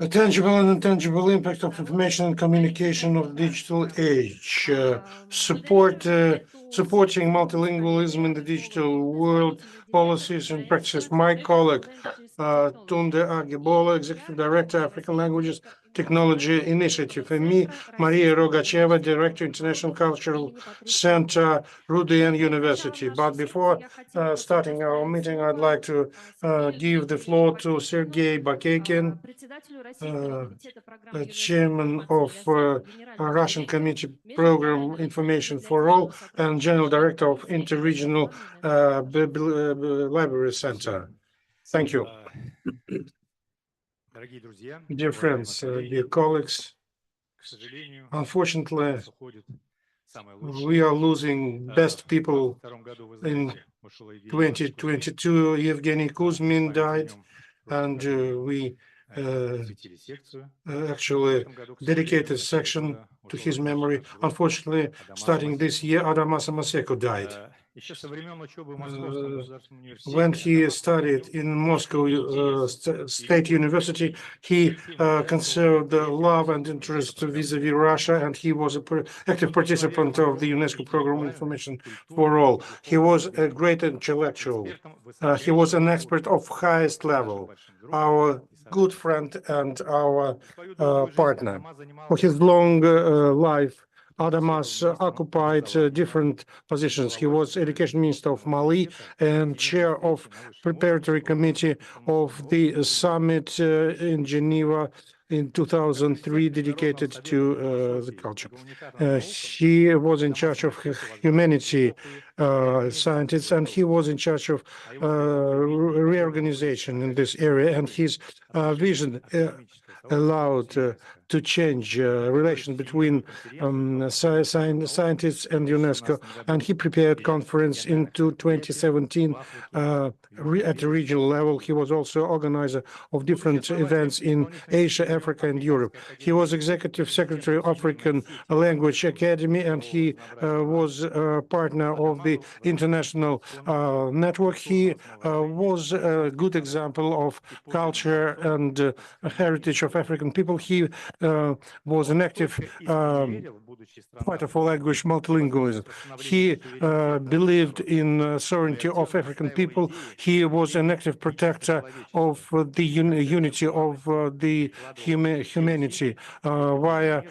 A tangible and intangible impact of information and communication of the digital age. Supporting multilingualism in the digital world, policies and practices. My colleague, Tunde Agebola, Executive Director, African Languages Technology Initiative, and me, Maria Rogacheva, Director, International Cultural Center, Rudian University. But before starting our meeting, I'd like to give the floor to Sergei Bakekin, Chairman of Russian Committee Program Information for All and General Director of Interregional Library Center. Thank you. Dear friends, dear colleagues, unfortunately, we are losing best people. In 2022, Yevgeny Kuzmin died, and we actually dedicated a section to his memory. Unfortunately, starting this year, Adamas Maseko died. When he studied in Moscow State University, he conserved love and interest vis-a-vis Russia, and he was an active participant of the Unesco program Information for All. He was a great intellectual. He was an expert of highest level, our good friend and our partner. For his long life, Adamas occupied different positions. He was Education Minister of Mali and Chair of Preparatory Committee of the Summit in Geneva in 2003, dedicated to the culture. He was in charge of humanity scientists, and he was in charge of reorganization in this area, and his vision allowed to change relations between scientists and UNESCO, and he prepared conference into 2017 at the regional level. He was also organizer of different events in Asia, Africa, and Europe. He was executive secretary of African Language Academy, and he was a partner of the international network. He was a good example of culture and heritage of African people. He was an active fighter for language multilingualism. He believed in sovereignty of African people. He was an active protector of the unity of the humanity via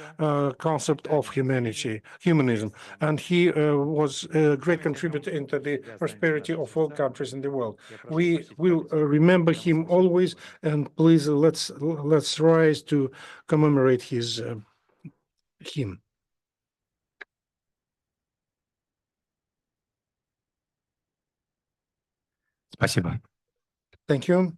concept of humanism. And he was a great contributor into the prosperity of all countries in the world. We will remember him always, and please let's rise to commemorate him. Спасибо. Thank you.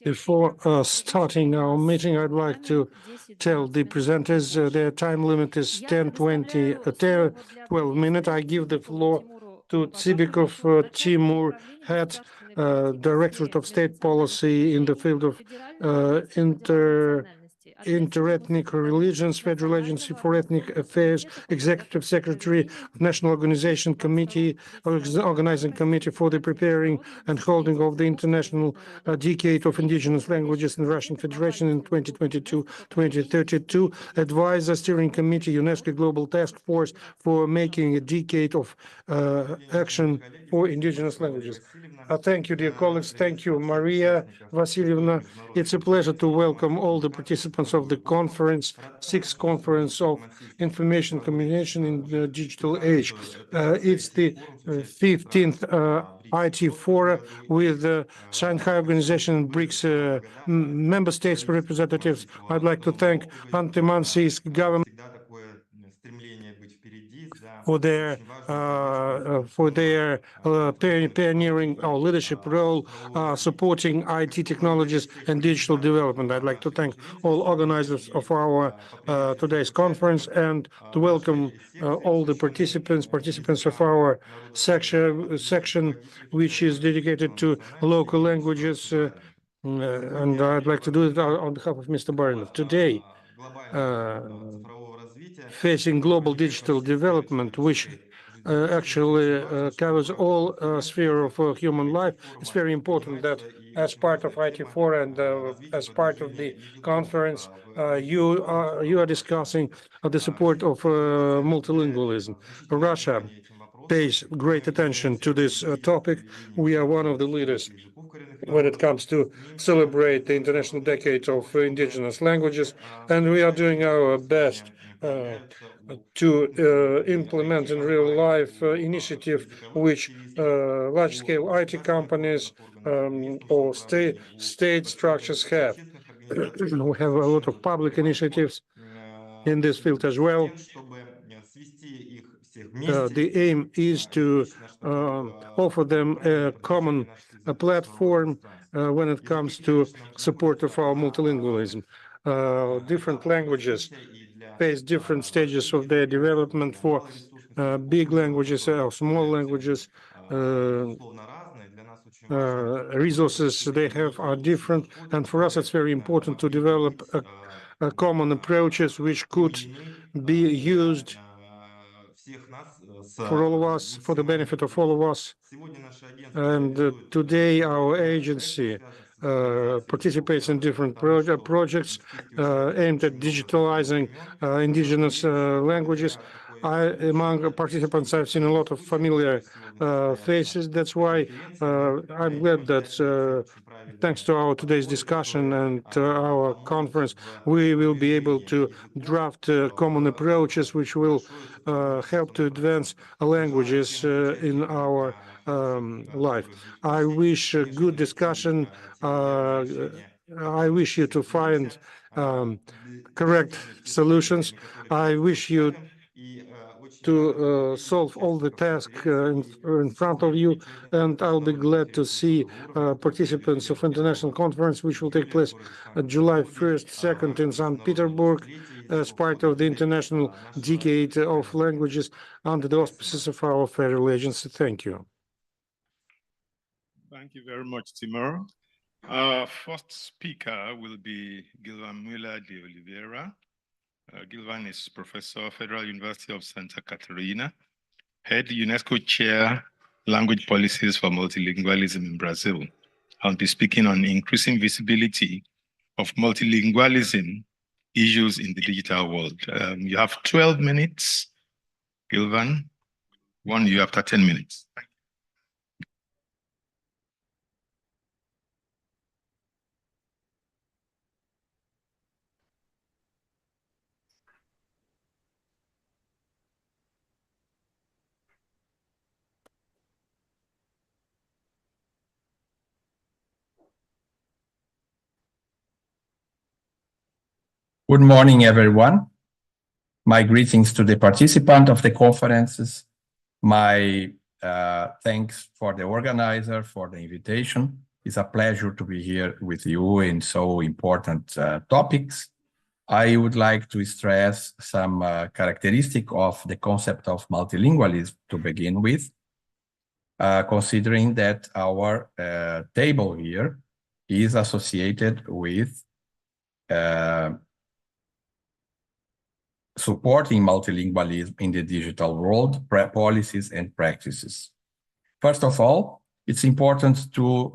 Before starting our meeting, I'd like to tell the presenters their time limit is 12 minutes. I give the floor to Tsibikov Timur, Head, Directorate of State Policy in the field of interethnic religions, Federal Agency for Ethnic Affairs, Executive Secretary of National Organizing Committee for the preparing and holding of the International Decade of Indigenous Languages in the Russian Federation in 2022-2032, Advisor Steering Committee, UNESCO Global Task Force for making a decade of action for indigenous languages. Thank you, dear colleagues. Thank you, Maria Vasilyevna. It's a pleasure to welcome all the participants of the conference, sixth conference of information communication in the digital age. It's the 15th IT Forum with the Shanghai Organization and BRICS member states representatives. I'd like to thank Antimansi's government for their pioneering or leadership role supporting IT technologies and digital development. I'd like to thank all organizers of our today's conference and to welcome all the participants of our section, which is dedicated to local languages. And I'd like to do it on behalf of Mr. Barinov. Today, facing global digital development, which actually covers all sphere of human life, it's very important that as part of IT4 and as part of the conference, you are discussing the support of multilingualism. Russia pays great attention to this topic. We are one of the leaders when it comes to celebrate the International Decade of Indigenous Languages, and we are doing our best to implement in real life initiative which large-scale IT companies or state structures have. We have a lot of public initiatives in this field as well. The aim is to offer them a common platform when it comes to support of our multilingualism. Different languages face different stages of their development. For big languages or small languages, resources they have are different, and for us it's very important to develop common approaches which could be used for all of us, for the benefit of all of us. And today our agency participates in different projects aimed at digitalizing indigenous languages. Among participants, I've seen a lot of familiar faces. That's why I'm glad that thanks to our today's discussion and our conference, we will be able to draft common approaches which will help to advance languages in our life. I wish a good discussion. I wish you to find correct solutions. I wish you to solve all the tasks in front of you, and I'll be glad to see participants of international conference, which will take place July 1st, 2nd in St. Petersburg, as part of the International Decade of Languages under the auspices of our federal agency. Thank you. Thank you very much, Timur. Our first speaker will be Gilvan Mueller de Oliveira. Gilvan is Professor, Federal University of Santa Catarina, Head UNESCO Chair, Language Policies for Multilingualism in Brazil. I'll be speaking on increasing visibility of multilingualism issues in the digital world. You have 12 minutes, Gilvan. You after 10 minutes. Good morning, everyone. My greetings to the participant of the conferences. My thanks for the organizer for the invitation. It's a pleasure to be here with you in so important topics. I would like to stress some characteristic of the concept of multilingualism to begin with, considering that our table here is associated with supporting multilingualism in the digital world, policies and practices. First of all, it's important to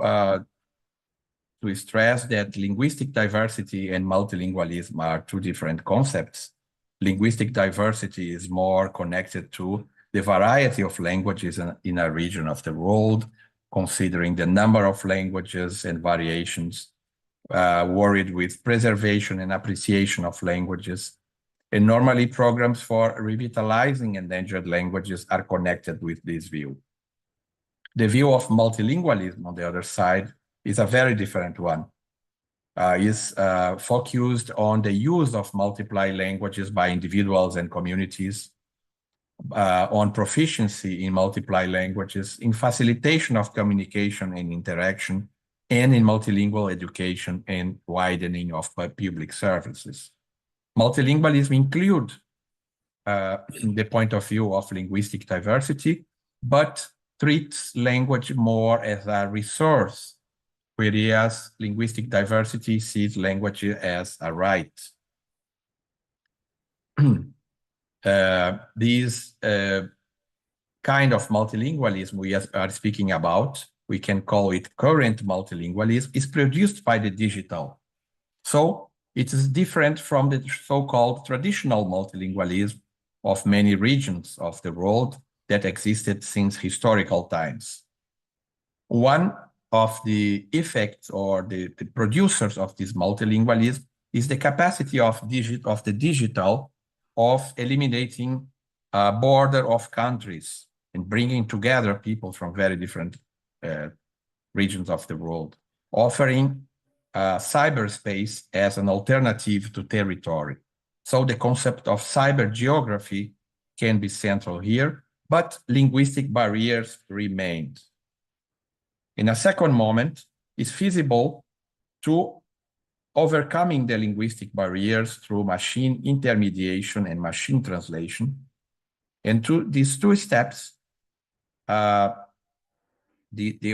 stress that linguistic diversity and multilingualism are two different concepts. Linguistic diversity is more connected to the variety of languages in a region of the world, considering the number of languages and variations, worried with preservation and appreciation of languages. And normally programs for revitalizing endangered languages are connected with this view. The view of multilingualism, on the other side, is a very different one. Is focused on the use of multiple languages by individuals and communities, on proficiency in multiple languages, in facilitation of communication and interaction, and in multilingual education and widening of public services. Multilingualism includes the point of view of linguistic diversity, but treats language more as a resource, whereas linguistic diversity sees language as a right. These kind of multilingualism we are speaking about, we can call it current multilingualism, is produced by the digital. So it is different from the so-called traditional multilingualism of many regions of the world that existed since historical times. One of the effects or the producers of this multilingualism is the capacity of the digital of eliminating a border of countries and bringing together people from very different regions of the world, offering cyberspace as an alternative to territory. So the concept of cyber geography can be central here, but linguistic barriers remain. In a second moment, it's feasible to overcoming the linguistic barriers through machine intermediation and machine translation. And to these two steps, the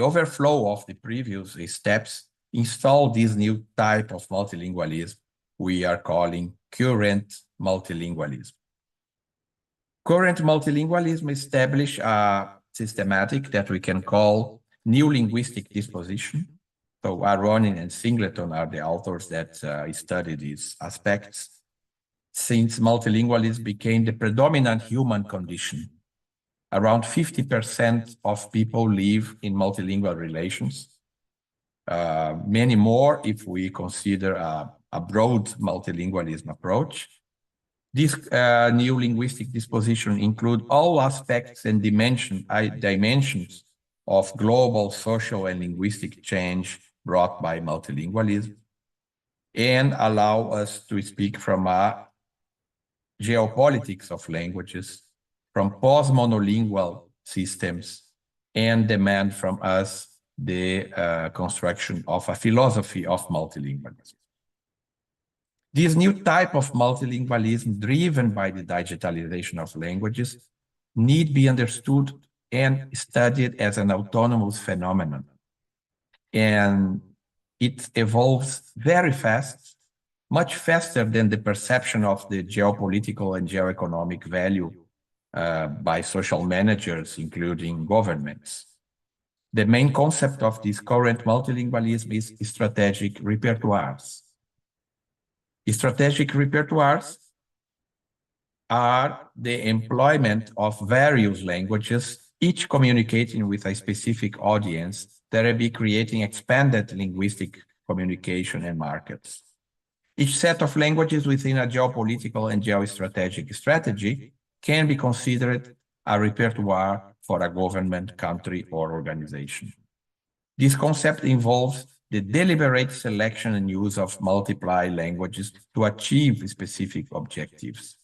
overflow of the previous steps install this new type of multilingualism we are calling current multilingualism. Current multilingualism establishes a systematic that we can call new linguistic disposition. So Aronin and Singleton are the authors that study these aspects, since multilingualism became the predominant human condition. Around 50% of people live in multilingual relations. Many more if we consider a broad multilingualism approach. This new linguistic disposition includes all aspects and dimensions of global social and linguistic change brought by multilingualism, and allow us to speak from a geopolitics of languages, from post-monolingual systems, and demand from us the construction of a philosophy of multilingualism. This new type of multilingualism, driven by the digitalization of languages, need be understood and studied as an autonomous phenomenon. And it evolves very fast, much faster than the perception of the geopolitical and geoeconomic value by social managers, including governments. The main concept of this current multilingualism is strategic repertoires. Strategic repertoires are the employment of various languages, each communicating with a specific audience that will be creating expanded linguistic communication and markets. Each set of languages within a geopolitical and geostrategic strategy can be considered a repertoire for a government, country, or organization. This concept involves the deliberate selection and use of multiple languages to achieve specific objectives.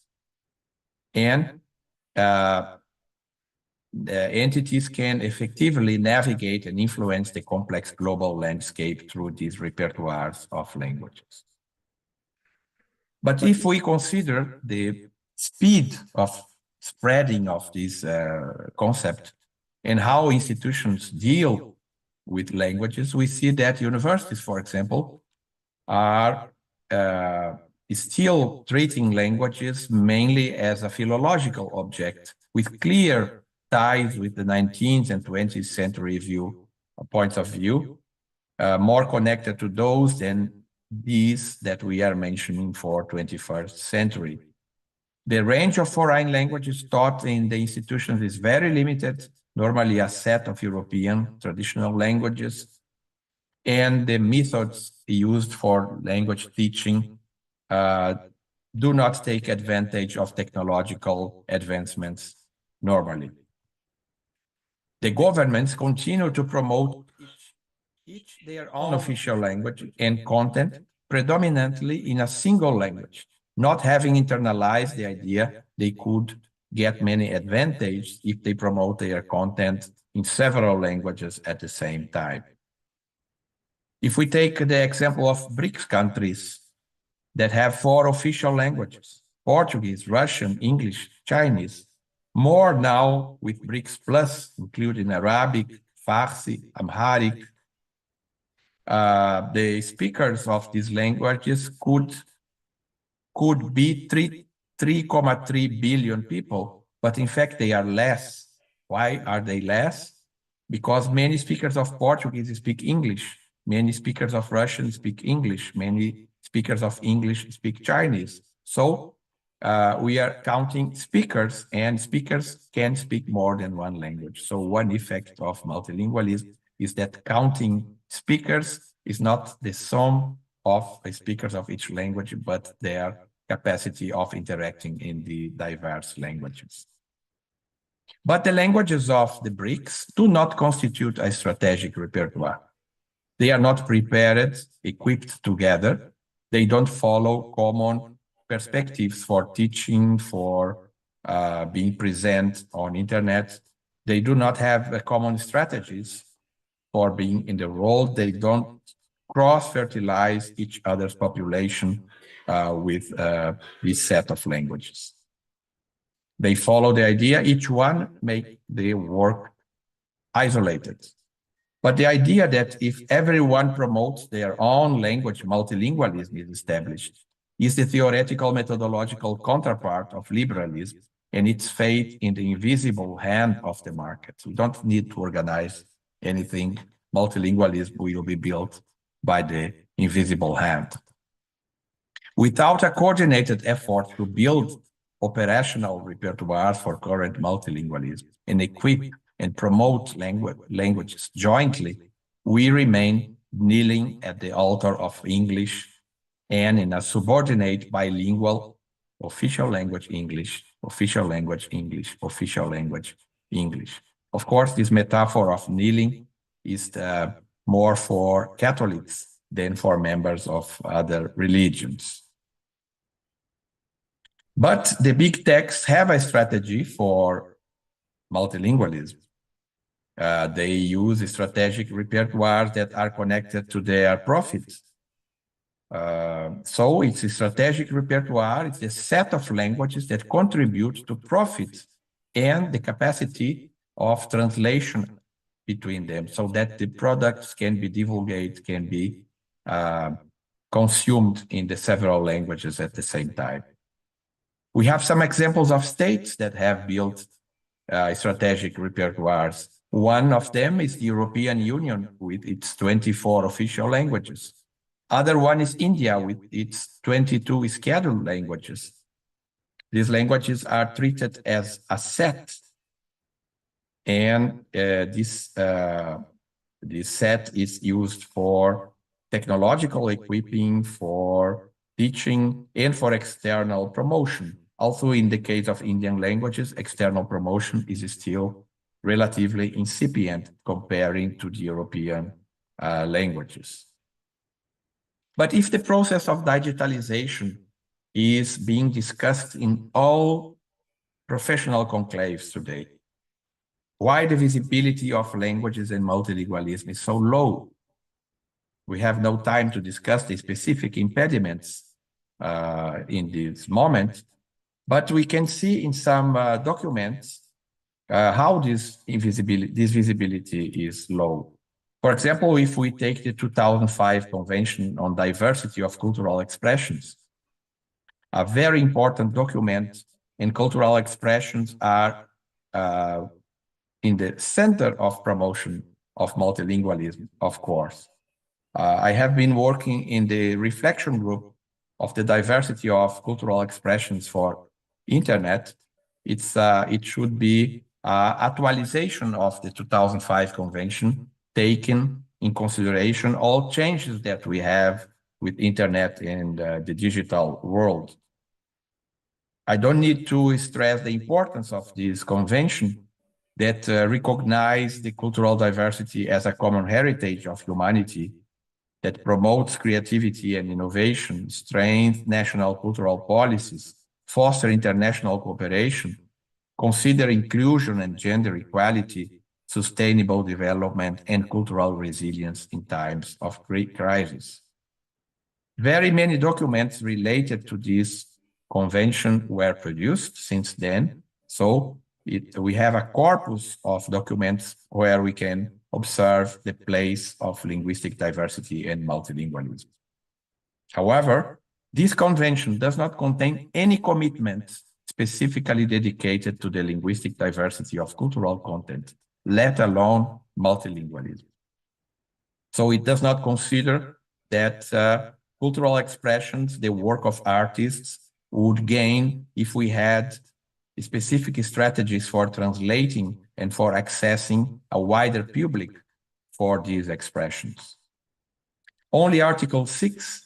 And the entities can effectively navigate and influence the complex global landscape through these repertoires of languages. But if we consider the speed of spreading of this concept and how institutions deal with languages, we see that universities, for example, are still treating languages mainly as a philological object with clear ties with the 19th and 20th century points of view, more connected to those than these that we are mentioning for 21st century. The range of foreign languages taught in the institutions is very limited, normally a set of European traditional languages, and the methods used for language teaching do not take advantage of technological advancements normally. The governments continue to promote each their own official language and content predominantly in a single language, not having internalized the idea they could get many advantages if they promote their content in several languages at the same time. If we take the example of BRICS countries that have 4 official languages, Portuguese, Russian, English, Chinese, more now with BRICS Plus, including Arabic, Farsi, Amharic, the speakers of these languages could be 3.3 billion people, but in fact they are less. Why are they less? Because many speakers of Portuguese speak English, many speakers of Russian speak English, many speakers of English speak Chinese. So we are counting speakers, and speakers can speak more than one language. So one effect of multilingualism is that counting speakers is not the sum of speakers of each language, but their capacity of interacting in the diverse languages. But the languages of the BRICS do not constitute a strategic repertoire. They are not prepared, equipped together. They don't follow common perspectives for teaching, for being present on internet. They do not have common strategies for being in the world. They don't cross-fertilize each other's population with this set of languages. They follow the idea, each one make their work isolated. But the idea that if everyone promotes their own language, multilingualism is established, is the theoretical methodological counterpart of liberalism and its fate in the invisible hand of the market. We don't need to organize anything. Multilingualism will be built by the invisible hand. Without a coordinated effort to build operational repertoires for current multilingualism and equip and promote languages jointly, we remain kneeling at the altar of English and in a subordinate bilingual official language English, official language English, official language English. Of course, this metaphor of kneeling is more for Catholics than for members of other religions. But the big techs have a strategy for multilingualism. They use strategic repertoires that are connected to their profits. So it's a strategic repertoire, it's a set of languages that contribute to profit and the capacity of translation between them so that the products can be divulgated, can be consumed in the several languages at the same time. We have some examples of states that have built strategic repertoires. One of them is the European Union with its 24 official languages. Other one is India with its 22 scheduled languages. These languages are treated as a set, and this set is used for technological equipping, for teaching, and for external promotion. Also, in the case of Indian languages, external promotion is still relatively incipient comparing to the European languages. But if the process of digitalization is being discussed in all professional conclaves today, why the visibility of languages and multilingualism is so low? We have no time to discuss the specific impediments in this moment, but we can see in some documents how this visibility is low. For example, if we take the 2005 Convention on Diversity of Cultural Expressions, a very important document, and cultural expressions are in the center of promotion of multilingualism, of course. I have been working in the reflection group of the diversity of cultural expressions for internet. It should be actualization of the 2005 Convention, taking in consideration all changes that we have with internet and the digital world. I don't need to stress the importance of this convention that recognize the cultural diversity as a common heritage of humanity, that promotes creativity and innovation, strengthens national cultural policies, foster international cooperation, consider inclusion and gender equality, sustainable development, and cultural resilience in times of great crisis. Very many documents related to this convention were produced since then, so we have a corpus of documents where we can observe the place of linguistic diversity and multilingualism. However, this convention does not contain any commitments specifically dedicated to the linguistic diversity of cultural content, let alone multilingualism. So it does not consider that cultural expressions, the work of artists, would gain if we had specific strategies for translating and for accessing a wider public for these expressions. Only Article 6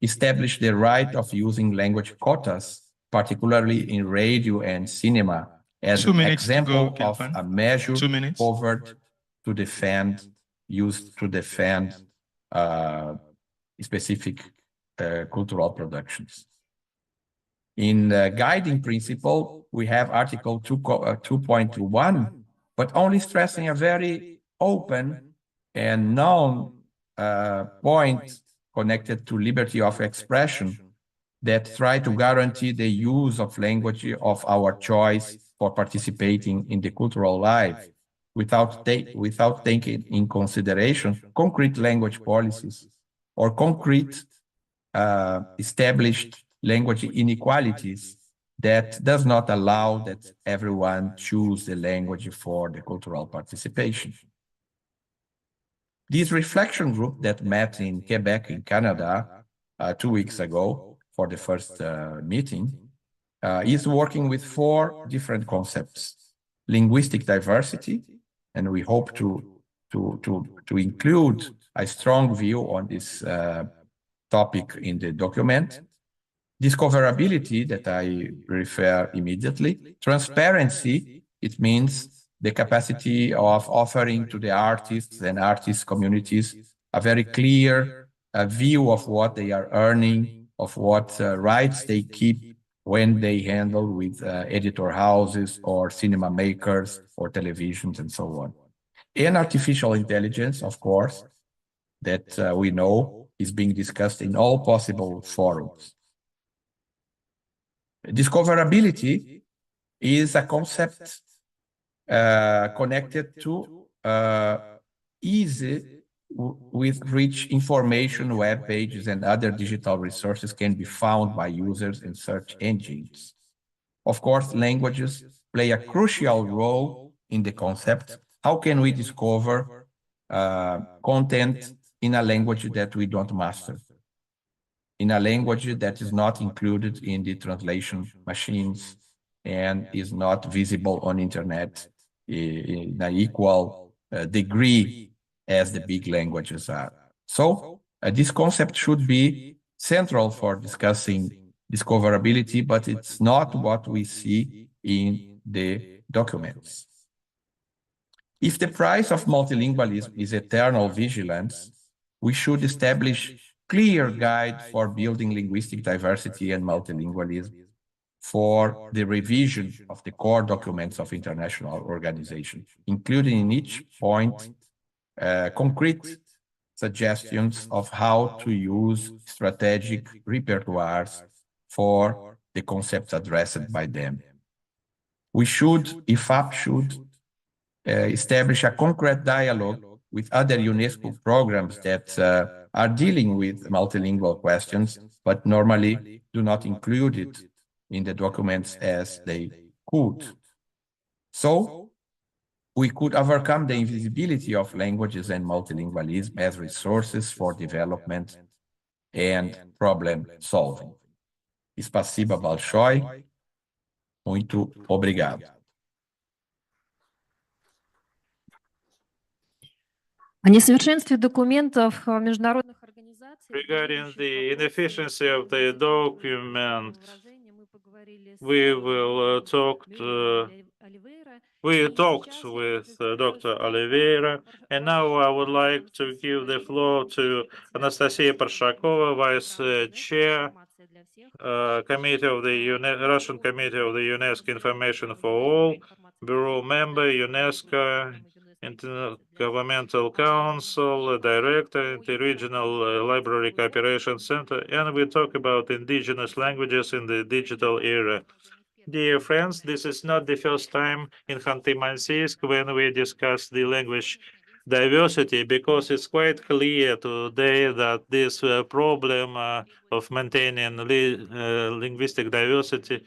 established the right of using language quotas, particularly in radio and cinema, as an example of a measure covered to defend, used to defend specific cultural productions. In the guiding principle, we have Article 2.1, but only stressing a very open and known point connected to liberty of expression that try to guarantee the use of language of our choice for participating in the cultural life without taking in consideration concrete language policies or concrete established language inequalities that does not allow that everyone choose the language for the cultural participation. This reflection group that met in Quebec in Canada 2 weeks ago for the first meeting is working with 4 different concepts: linguistic diversity, and we hope to include a strong view on this topic in the document. Discoverability, that I refer immediately. Transparency, it means the capacity of offering to the artists and artist communities a very clear view of what they are earning, of what rights they keep when they handle with editor houses or cinema makers or televisions and so on. And artificial intelligence, of course, that we know is being discussed in all possible forums. Discoverability is a concept connected to easy with rich information, web pages, and other digital resources can be found by users and search engines. Of course, languages play a crucial role in the concept. How can we discover content in a language that we don't master? In a language that is not included in the translation machines and is not visible on internet in an equal degree as the big languages are. So this concept should be central for discussing discoverability, but it's not what we see in the documents. If the price of multilingualism is eternal vigilance, we should establish clear guide for building linguistic diversity and multilingualism for the revision of the core documents of international organizations, including in each point concrete suggestions of how to use strategic repertoires for the concepts addressed by them. We should, IFAP should, establish a concrete dialogue with other UNESCO programs that are dealing with multilingual questions, but normally do not include it in the documents as they could. So we could overcome the invisibility of languages and multilingualism as resources for development and problem solving. Spasiba Balshoi. Muito obrigado. О несовершенстве документов международных организаций. Regarding the inefficiency of the document, we will we talked with Dr. Oliveira, and now I would like to give the floor to Anastasia Parshakova, Vice Chair Committee of the Russian Committee of the UNESCO Information for All, Bureau member, UNESCO, Intergovernmental Council, Director, Interregional Library Cooperation Center, and we talk about indigenous languages in the digital era. Dear friends, this is not the first time in Khanty-Mansiysk when we discuss the language diversity, because it's quite clear today that this problem of maintaining linguistic diversity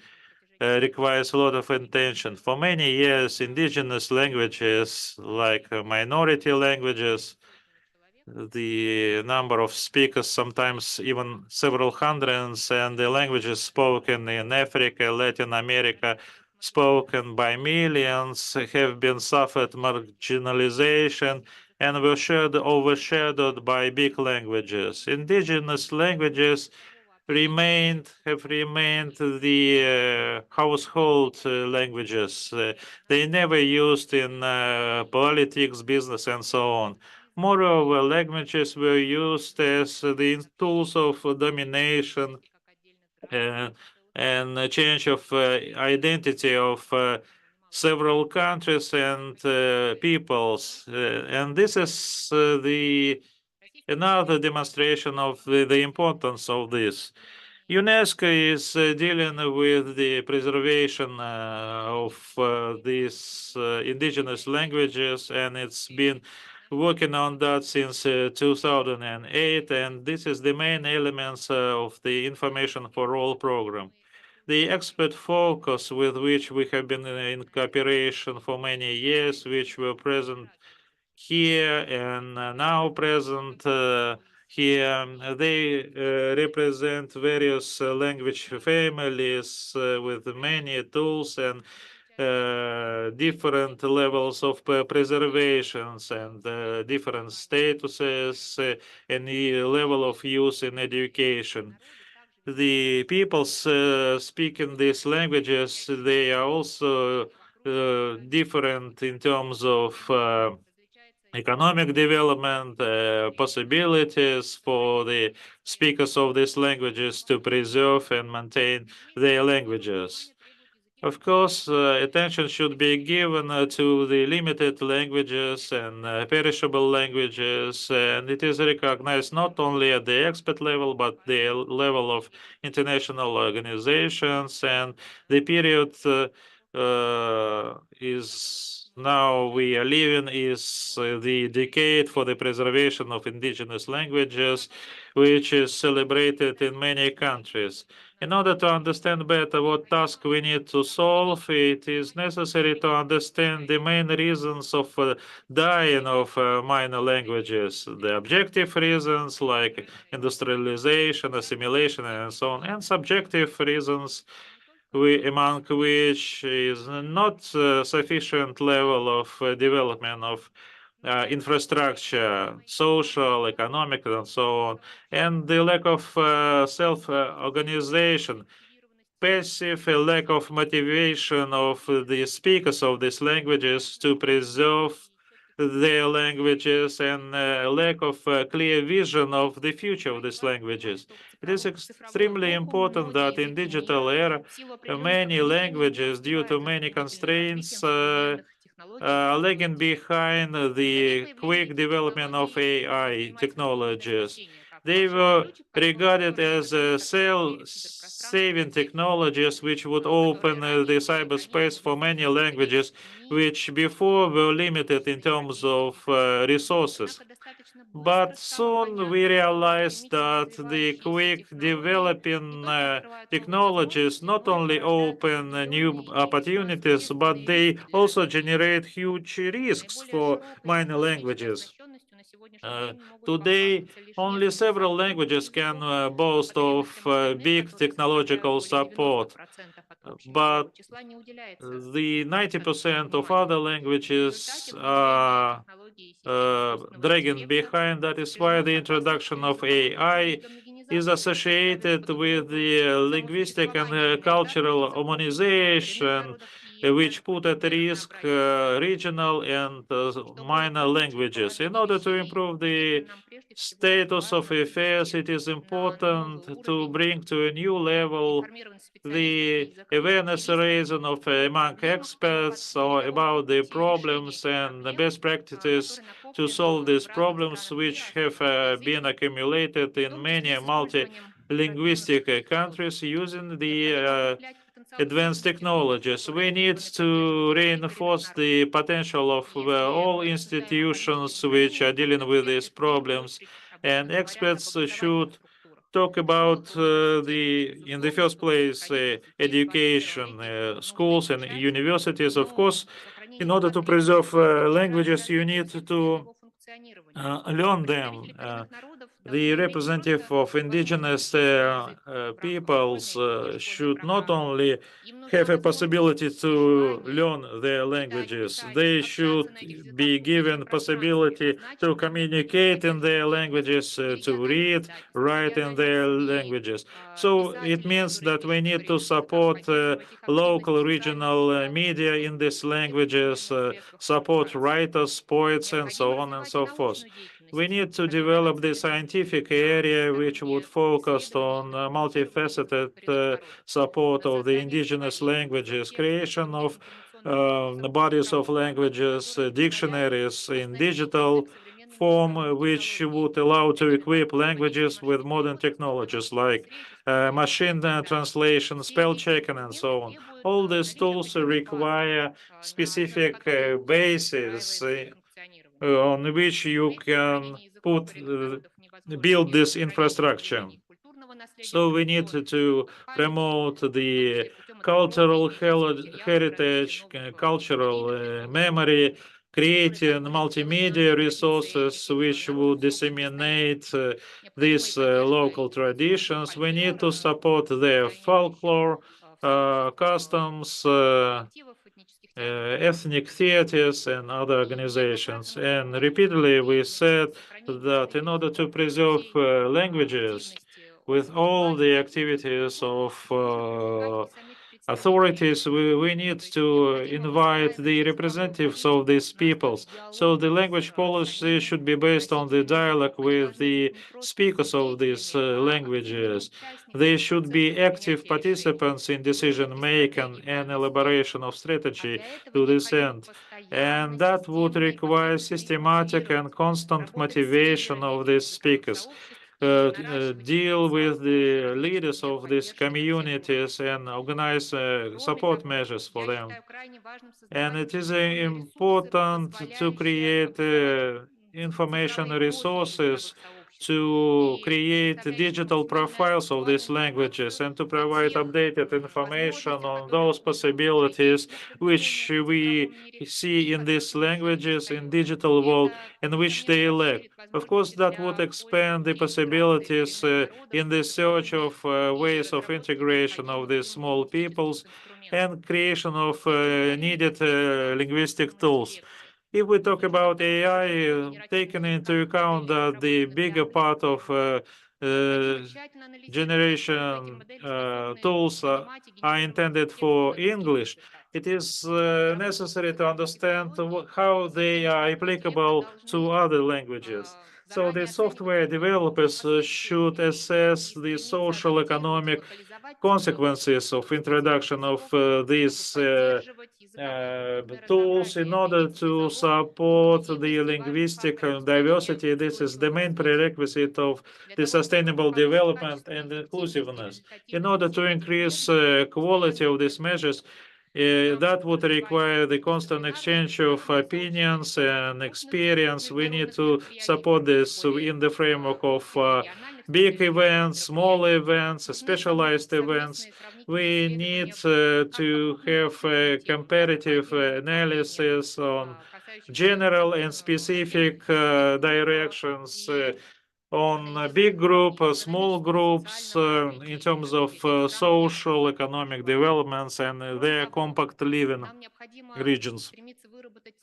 requires a lot of attention. For many years, indigenous languages, like minority languages, the number of speakers, sometimes even several hundreds, and the languages spoken in Africa, Latin America, spoken by millions, have been suffered marginalization and were overshadowed by big languages. Indigenous languages have remained the household languages. They never used in politics, business, and so on. Moreover, languages were used as the tools of domination and change of identity of several countries and peoples. And this is another demonstration of the importance of this. UNESCO is dealing with the preservation of these indigenous languages, and it's been working on that since 2008, and this is the main elements of the Information for All program. The expert focus with which we have been in cooperation for many years, which were present here and now present here, they represent various language families with many tools and different levels of preservations and different statuses and the level of use in education. The peoples speaking these languages, they are also different in terms of economic development, possibilities for the speakers of these languages to preserve and maintain their languages. Of course, attention should be given to the limited languages and perishable languages, and it is recognized not only at the expert level, but the level of international organizations, and the period is now we are living is the decade for the preservation of indigenous languages, which is celebrated in many countries. In order to understand better what task we need to solve, it is necessary to understand the main reasons of dying of minor languages, the objective reasons like industrialization, assimilation, and so on, and subjective reasons among which is not sufficient level of development of infrastructure, social, economic, and so on, and the lack of self-organization, passive lack of motivation of the speakers of these languages to preserve their languages, and lack of clear vision of the future of these languages. It is extremely important that in digital era, many languages, due to many constraints, lagging behind the quick development of AI technologies. They were regarded as saving technologies which would open the cyberspace for many languages which before were limited in terms of resources. But soon we realized that the quick developing technologies not only open new opportunities, but they also generate huge risks for minor languages. Today, only several languages can boast of big technological support, but the 90% of other languages are dragging behind. That is why the introduction of AI is associated with the linguistic and cultural harmonization which put at risk regional and minor languages. In order to improve the status of affairs, it is important to bring to a new level the awareness raising of among experts or about the problems and the best practices to solve these problems, which have been accumulated in many multi-linguistic countries using the advanced technologies. We need to reinforce the potential of all institutions which are dealing with these problems, and experts should talk about in the first place, education, schools and universities. Of course, in order to preserve languages, you need to learn them. The representative of indigenous peoples should not only have a possibility to learn their languages, they should be given possibility to communicate in their languages, to read, write in their languages. So it means that we need to support local regional media in these languages, support writers, poets, and so on and so forth. We need to develop the scientific area which would focus on multifaceted support of the indigenous languages, creation of bodies of languages, dictionaries in digital form, which would allow to equip languages with modern technologies like machine translation, spell checking, and so on. All these tools require specific bases on which you can build this infrastructure. So we need to promote the cultural heritage, cultural memory, creating multimedia resources which will disseminate these local traditions. We need to support their folklore, customs, ethnic theaters and other organizations. And repeatedly we said that in order to preserve languages with all the activities of authorities, we need to invite the representatives of these peoples. So the language policy should be based on the dialogue with the speakers of these languages. They should be active participants in decision-making and elaboration of strategy to this end. And that would require systematic and constant motivation of these speakers. Deal with the leaders of these communities and organize support measures for them. And it is important to create information resources to create digital profiles of these languages and to provide updated information on those possibilities which we see in these languages in digital world and which they lack. Of course, that would expand the possibilities in the search of ways of integration of these small peoples and creation of needed linguistic tools. If we talk about AI, taking into account that the bigger part of generation tools are intended for English, it is necessary to understand how they are applicable to other languages. So the software developers should assess the social economic consequences of introduction of these tools in order to support the linguistic diversity. This is the main prerequisite of the sustainable development and inclusiveness. In order to increase quality of these measures, that would require the constant exchange of opinions and experience. We need to support this in the framework of big events, small events, specialized events. We need to have a comparative analysis on general and specific directions on a big group, small groups, in terms of social, economic developments and their compact living regions.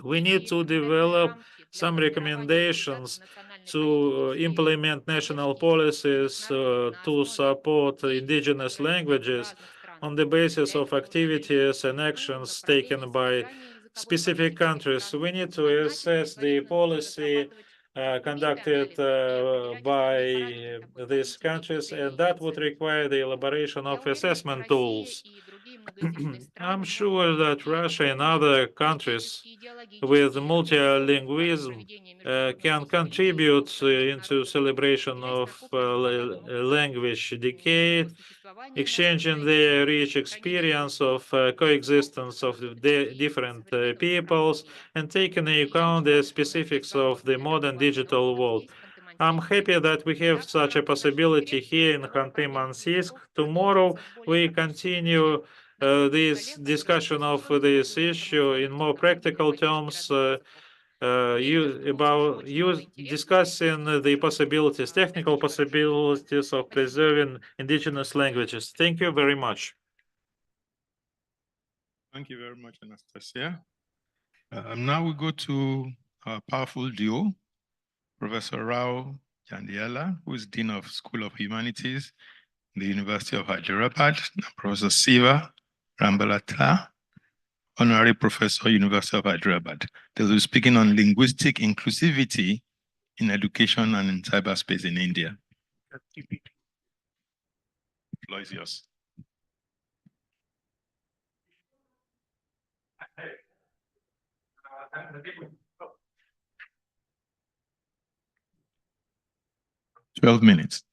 We need to develop some recommendations to implement national policies to support indigenous languages on the basis of activities and actions taken by specific countries. We need to assess the policy conducted by these countries, and that would require the elaboration of assessment tools. I'm sure that Russia and other countries with multilingualism can contribute into celebration of language decade, exchanging their rich experience of coexistence of the different peoples and taking into account the specifics of the modern digital world. I'm happy that we have such a possibility here in Khanty-Mansiysk. Tomorrow we continue this discussion of this issue in more practical terms, discussing the possibilities, technical possibilities of preserving indigenous languages. Thank you very much. Thank you very much, Anastasia. Now we go to our powerful duo, Professor Rao Jandiala, who is Dean of School of Humanities in the University of Hyderabad, and Professor Siva Rambalata, Honorary Professor, University of Hyderabad. They will be speaking on linguistic inclusivity in education and in cyberspace in India. The floor is yours. Twelve minutes.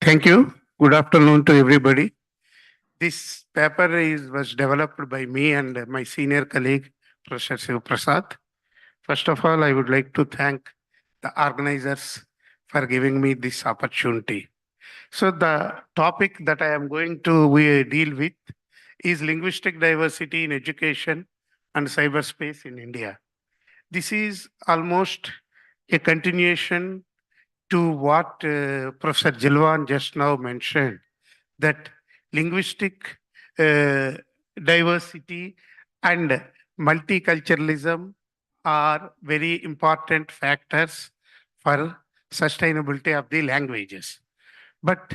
Thank you. Good afternoon to everybody. This paper was developed by me and my senior colleague, Professor Shiv Prasad. First of all, I would like to thank the organizers for giving me this opportunity. So the topic that I am going to deal with is linguistic diversity in education and cyberspace in India. This is almost a continuation to what Professor Jilwan just now mentioned, that linguistic diversity and multiculturalism are very important factors for sustainability of the languages. But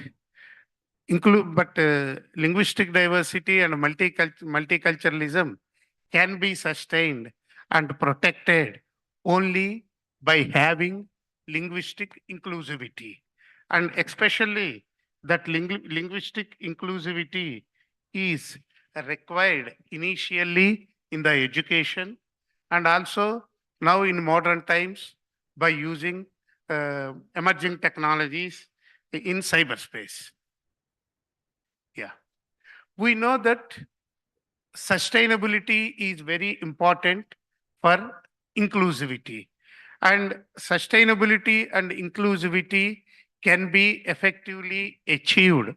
linguistic diversity and multiculturalism can be sustained and protected only by having linguistic inclusivity. And especially that linguistic inclusivity is required initially in the education and also now in modern times by using emerging technologies in cyberspace. Yeah. We know that sustainability is very important for inclusivity. And sustainability and inclusivity can be effectively achieved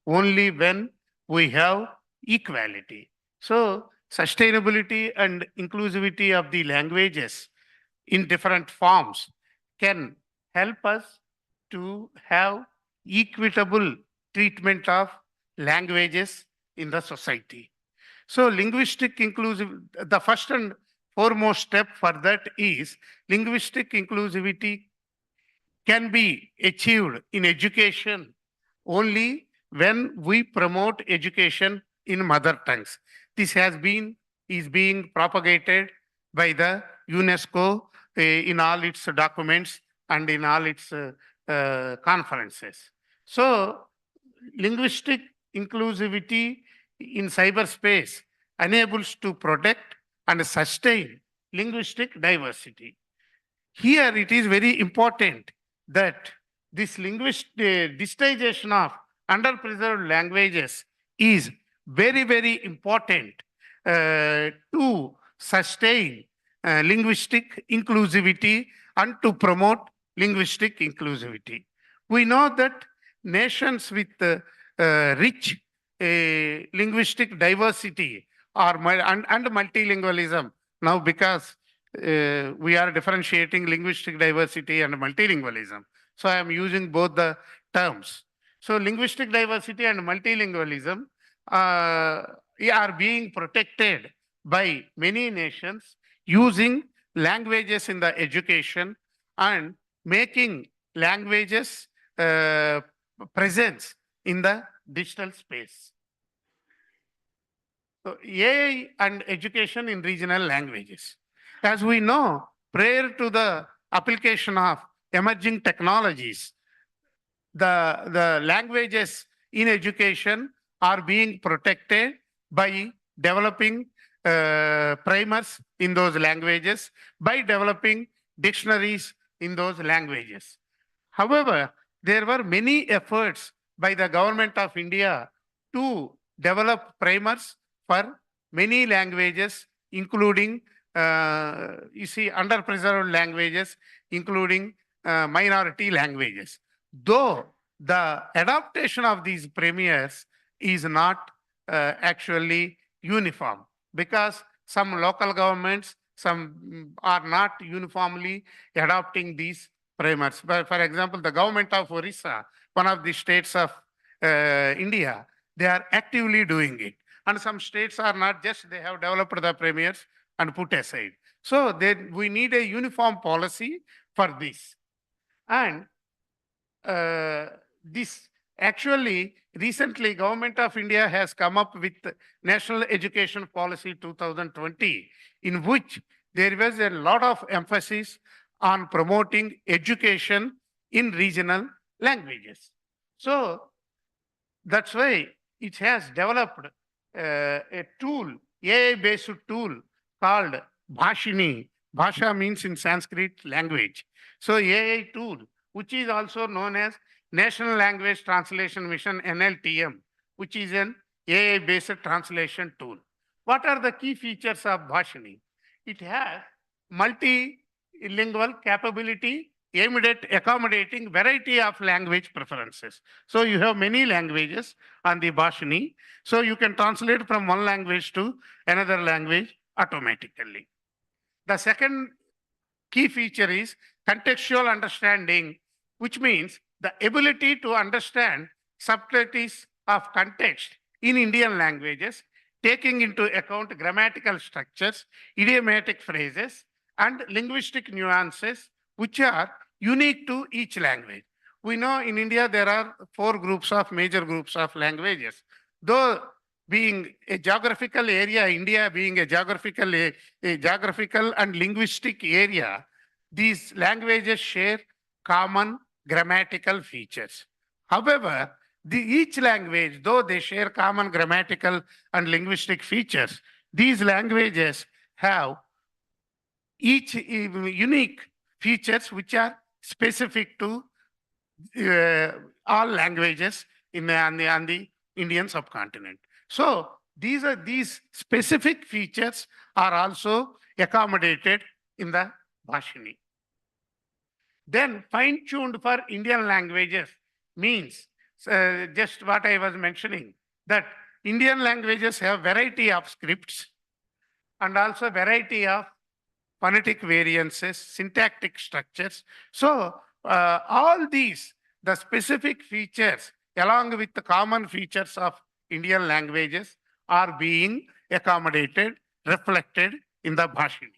only when we have equality. So sustainability and inclusivity of the languages in different forms can help us to have equitable treatment of languages in the society. So linguistic inclusive, the first and foremost step for that is linguistic inclusivity can be achieved in education only when we promote education in mother tongues. This is being propagated by the UNESCO in all its documents and in all its conferences. So linguistic inclusivity in cyberspace enables to protect and sustain linguistic diversity. Here it is very important that this digitization of underpreserved languages is very, very important to sustain linguistic inclusivity and to promote linguistic inclusivity. We know that nations with rich linguistic diversity and multilingualism now, because we are differentiating linguistic diversity and multilingualism. So I am using both the terms. So linguistic diversity and multilingualism are being protected by many nations using languages in the education and making languages presence in the digital space. So AI and education in regional languages. As we know, prior to the application of emerging technologies, the languages in education are being protected by developing primers in those languages, by developing dictionaries in those languages. However, there were many efforts by the government of India to develop primers for many languages, including underpreserved languages, including minority languages. Though the adaptation of these premiers is not actually uniform, because some local governments, some are not uniformly adopting these primers. But for example, the government of Orissa, one of the states of India, they are actively doing it. And some states are not, just they have developed the premiers and put aside. So we need a uniform policy for this. And this actually recently Government of India has come up with National Education Policy 2020, in which there was a lot of emphasis on promoting education in regional languages. So that's why it has developed a tool, AI-based tool called Bhashini. Bhasha means in Sanskrit language. So AI tool, which is also known as National Language Translation Mission, NLTM, which is an AI-based translation tool. What are the key features of Bhashini? It has multilingual capability aimed at accommodating variety of language preferences. So you have many languages on the Bhashini. So you can translate from one language to another language automatically. The second key feature is contextual understanding, which means the ability to understand subtleties of context in Indian languages, taking into account grammatical structures, idiomatic phrases, and linguistic nuances, which are unique to each language. We know in India there are major groups of languages. Though being a geographical area, India being a geographical and linguistic area, these languages share common grammatical features. However, each language, though they share common grammatical and linguistic features, these languages have each unique features which are specific to all languages on the Indian subcontinent. So these specific features are also accommodated in the Bhashini. Then fine-tuned for Indian languages means just what I was mentioning, that Indian languages have variety of scripts and also variety of phonetic variances, syntactic structures. So all these, the specific features along with the common features of Indian languages are being accommodated, reflected in the Bhashini.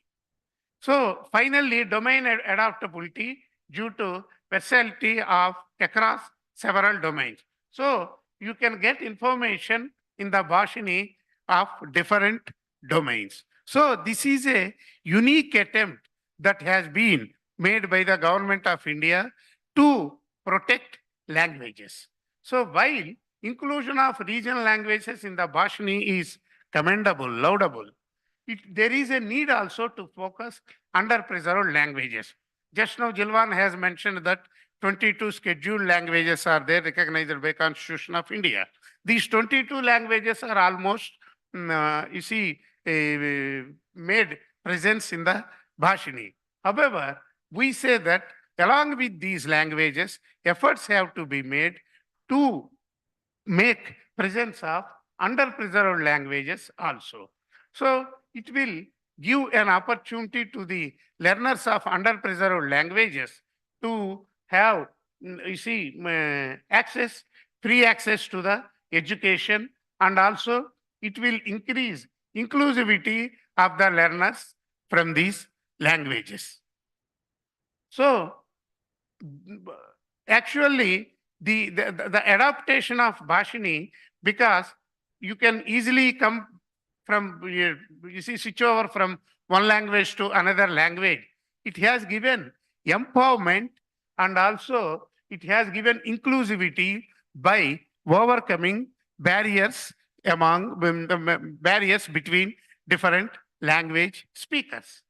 So finally, domain adaptability due to versatility of across several domains. So you can get information in the Bhashini of different domains. So this is a unique attempt that has been made by the government of India to protect languages. So while inclusion of regional languages in the Bhashini is commendable, laudable. There is a need also to focus underpreserved languages. Just now, Jilwan has mentioned that 22 scheduled languages are there recognized by Constitution of India. These 22 languages are almost, made presence in the Bhashini. However, we say that along with these languages, efforts have to be made to make presence of underpreserved languages also. So it will give an opportunity to the learners of underpreserved languages to have, access, free access to the education, and also it will increase inclusivity of the learners from these languages. So actually, the adaptation of Bhashini, because you can easily come from, switch over from one language to another language. It has given empowerment, and also it has given inclusivity by overcoming barriers barriers between different language speakers.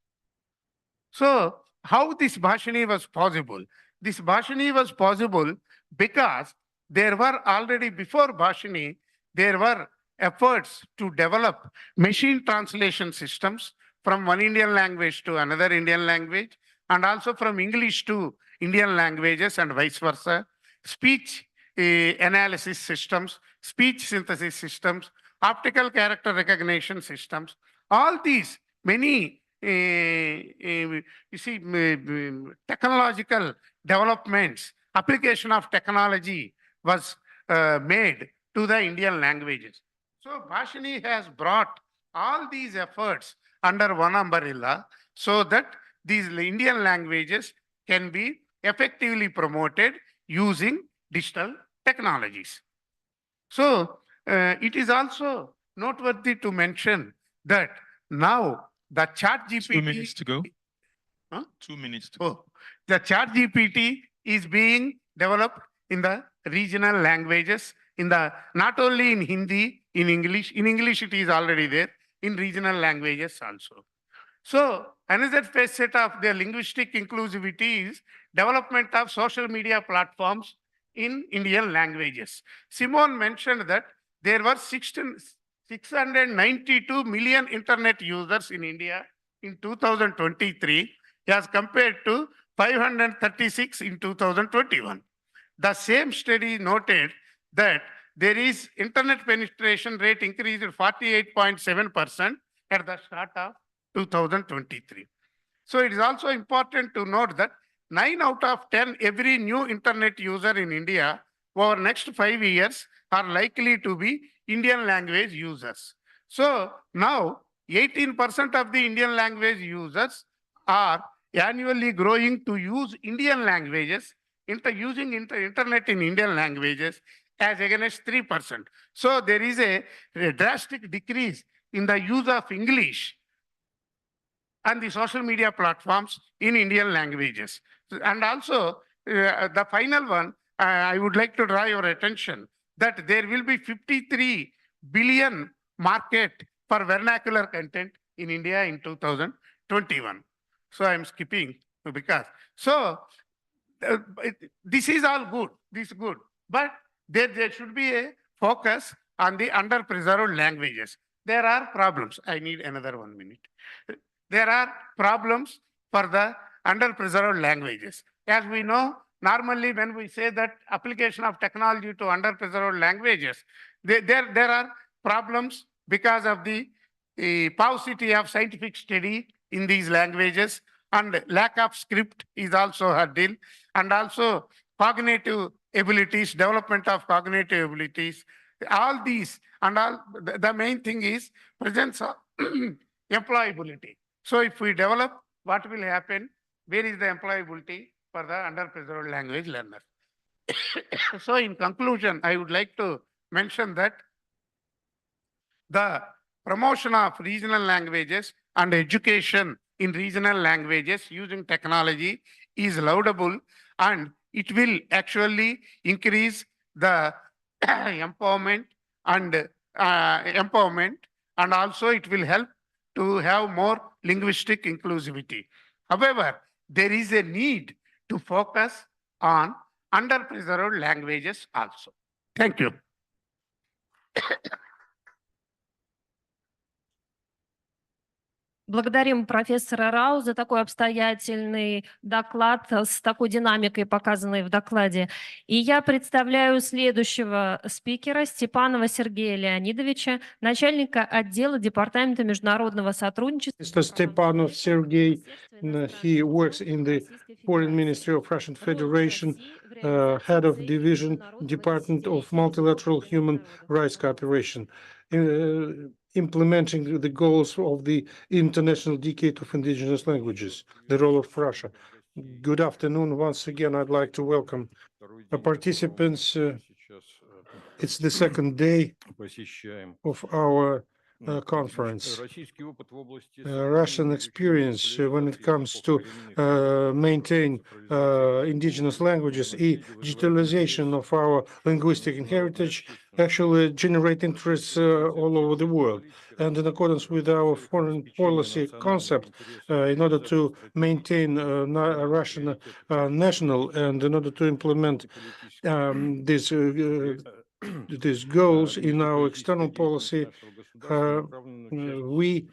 So how this Bhashini was possible? This Bhashini was possible because there were already before Bhashini, there were efforts to develop machine translation systems from one Indian language to another Indian language, and also from English to Indian languages and vice versa, speech analysis systems, speech synthesis systems, optical character recognition systems. All these many technological developments, application of technology was made to the Indian languages. So Bhashini has brought all these efforts under one umbrella so that these Indian languages can be effectively promoted using digital technologies. So it is also noteworthy to mention that now the chat GPT. 2 minutes to go. Huh? 2 minutes to go. The chat GPT is being developed in the regional languages, not only in Hindi, in English. In English, it is already there, in regional languages also. So another facet of the linguistic inclusivity is development of social media platforms in Indian languages. Simone mentioned that there were 692 million internet users in India in 2023 as compared to 536 in 2021. The same study noted that there is internet penetration rate increased to 48.7% at the start of 2023. So it is also important to note that 9 out of 10 every new internet user in India over next 5 years are likely to be Indian language users. So now 18% of the Indian language users are annually growing to use Indian languages, using internet in Indian languages as against 3%. So there is a drastic decrease in the use of English and the social media platforms in Indian languages. And also, the final one, I would like to draw your attention that there will be 53 billion market for vernacular content in India in 2021. So I'm skipping because, this is all good, this is good, but there should be a focus on the underpreserved languages. There are problems. I need another 1 minute. There are problems for the underpreserved languages. As we know, normally when we say that application of technology to underpreserved languages, there are problems because of the paucity of scientific study in these languages, and lack of script is also a hurdle, and also cognitive abilities, development of cognitive abilities, all these, and the main thing is presence of employability. So if we develop, what will happen? Where is the employability for the underpreserved language learner? So in conclusion, I would like to mention that the promotion of regional languages and education in regional languages using technology is laudable, and it will actually increase the empowerment and also it will help to have more linguistic inclusivity. However, there is a need to focus on underpreserved languages also. Thank you. Благодарим профессора Рау за такой обстоятельный доклад с такой динамикой, показанной в докладе. И я представляю следующего спикера, Степанова Сергея Леонидовича, начальника отдела Департамента международного сотрудничества. Mr. Stepanov Sergei, he works in the Foreign Ministry of Russian Federation, head of division, Department of Multilateral Human Rights Cooperation, implementing the goals of the International Decade of Indigenous Languages, the role of Russia. Good afternoon. Once again, I'd like to welcome participants. It's the second day of our conference. Russian experience when it comes to maintain indigenous languages, digitalization of our linguistic heritage actually generate interests all over the world. And in accordance with our foreign policy concept, in order to maintain Russian national and in order to implement these goals in our external policy, we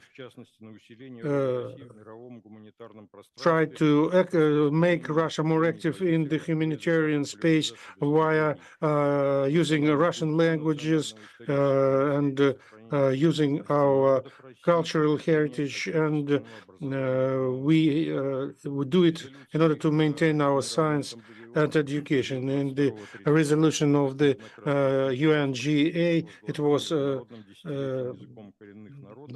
try to make Russia more active in the humanitarian space via using Russian languages and using our cultural heritage, and we do it in order to maintain our science and education. In the resolution of the UNGA, it was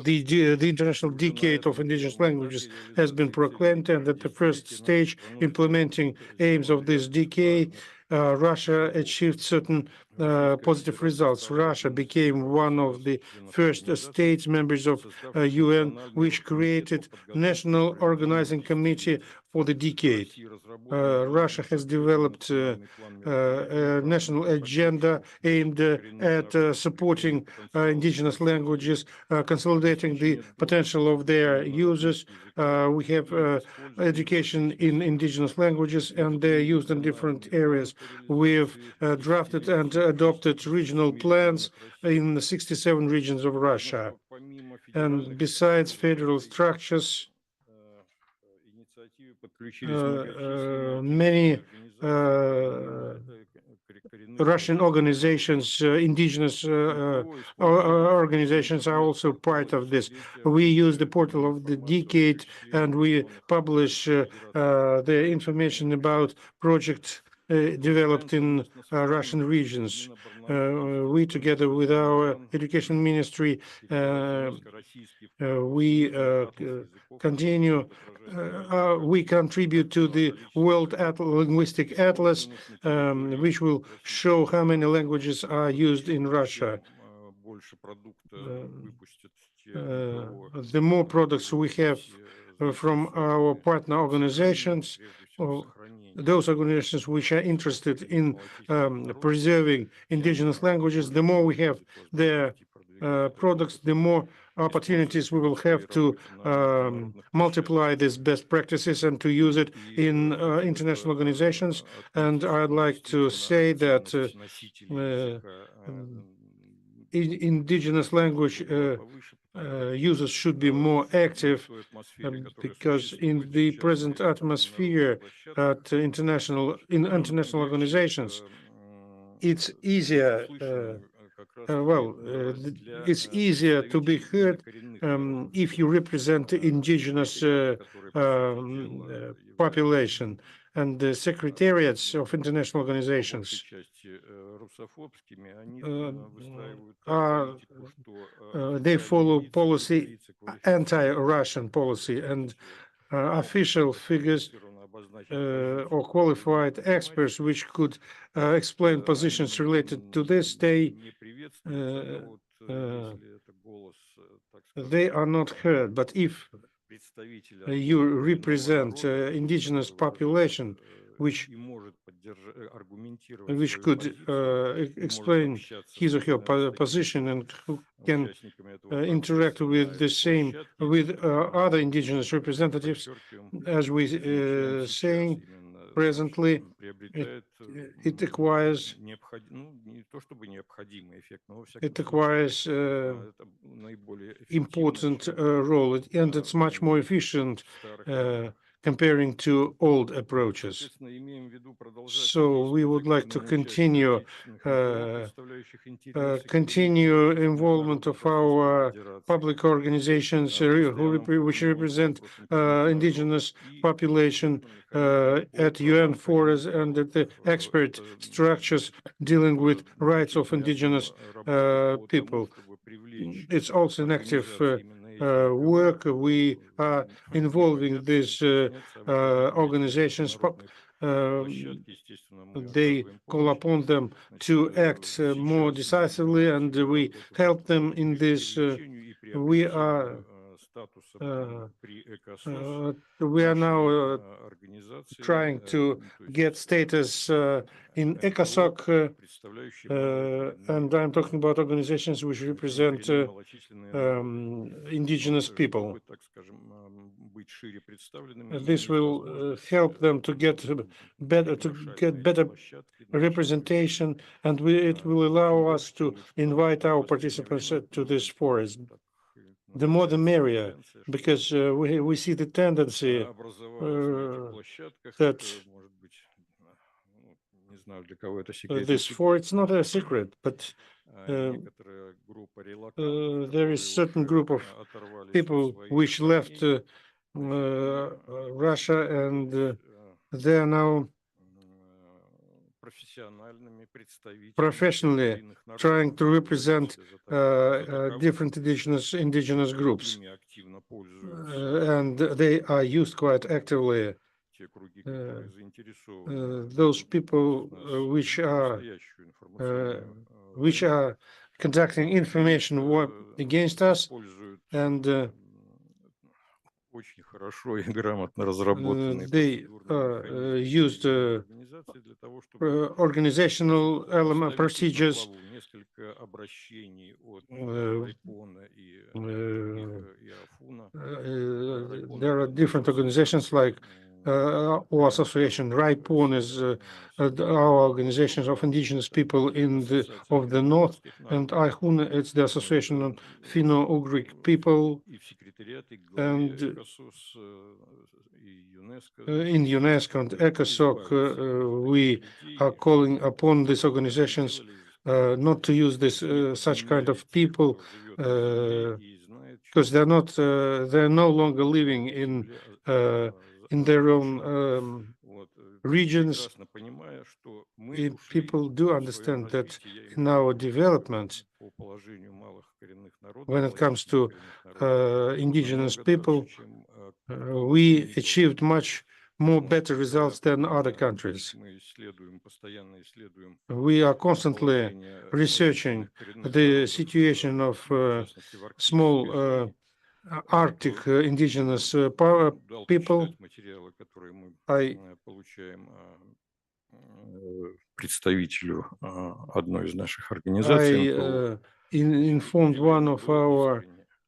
the International Decade of Indigenous Languages has been proclaimed, and at the first stage implementing aims of this decade, Russia achieved certain positive results. Russia became one of the first states members of UN which created National Organizing Committee for the decade. Russia has developed a national agenda aimed at supporting indigenous languages, consolidating the potential of their users. We have education in indigenous languages, and they're used in different areas. We've drafted and adopted regional plans in 67 regions of Russia. And besides federal structures, many Russian organizations, indigenous organizations are also part of this. We use the portal of the decade, and we publish the information about projects developed in Russian regions. We, together with our education ministry, we contribute to the World Linguistic Atlas, which will show how many languages are used in Russia. The more products we have from our partner organizations, those organizations which are interested in preserving indigenous languages, the more we have their products, the more opportunities we will have to multiply these best practices and to use it in international organizations. And I'd like to say that indigenous language users should be more active, because in the present atmosphere at international organizations, it's easier. It's easier to be heard if you represent the indigenous population, and the secretariats of international organizations they follow policy, anti-Russian policy, and official figures or qualified experts which could explain positions related to this, they are not heard. But if you represent indigenous population which which could explain his or her position and who can interact with the same with other indigenous representatives, as we saying presently, it acquires important role, and it's much more efficient comparing to old approaches. So we would like to continue involvement of our public organizations which represent indigenous population at UN forums and at the expert structures dealing with rights of indigenous people. It's also an active work. We are involving these organizations. They call upon them to act more decisively, and we help them in this. We are now trying to get status in ECOSOC, and I'm talking about organizations which represent indigenous people. This will help them to get better representation, and it will allow us to invite our participants to this forum. The more the merrier, because we see the tendency that it's not a secret, but there is a certain group of people which left Russia, and they are now professionally trying to represent different indigenous groups, and they are used quite actively. Those people which are conducting information war against us, and they used organizational element procedures. There are different organizations like our association. RIPON is our organizations of indigenous people of the north, and IHUN, it's the association of Finno-Ugric people. And in UNESCO and ECOSOC, we are calling upon these organizations not to use such kind of people, because they're no longer living in their own regions. People do understand that in our development, when it comes to indigenous people, we achieved much more better results than other countries. We are constantly researching the situation of small Arctic indigenous people. I informed one of our